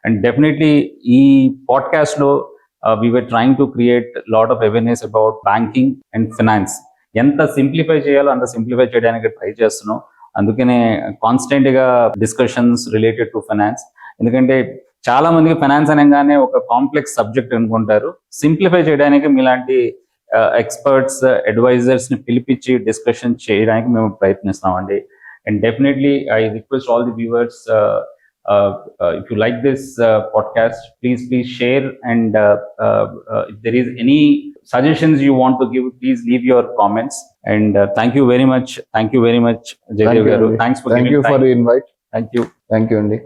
అండ్ డెఫినెట్లీ ఈ పాడ్కాస్ట్ లో we were trying to create lot of awareness about banking and finance. ఎంత సింప్లిఫై చేయాలో అంత సింప్లిఫై చేయడానికి ట్రై చేస్తున్నాం. అందుకనే కాన్స్టెంట్ గా డిస్కషన్స్ రిలేటెడ్ టు ఫైనాన్స్. ఎందుకంటే చాలా మందికి ఫైనాన్స్ అనగానే ఒక కాంప్లెక్స్ సబ్జెక్ట్ అనుకుంటారు. సింప్లిఫై చేయడానికి మీలాంటి ఎక్స్పర్ట్స్, అడ్వైజర్స్ ని పిలిపించి డిస్కషన్ చేయడానికి మేము ప్రయత్నిస్తామండి. And definitely I request all the viewers, if you like this podcast, please share, and if there is any suggestions you want to give, please leave your comments. And thank you very much Jaydev garu. Thanks for the invite. Thank you అండి.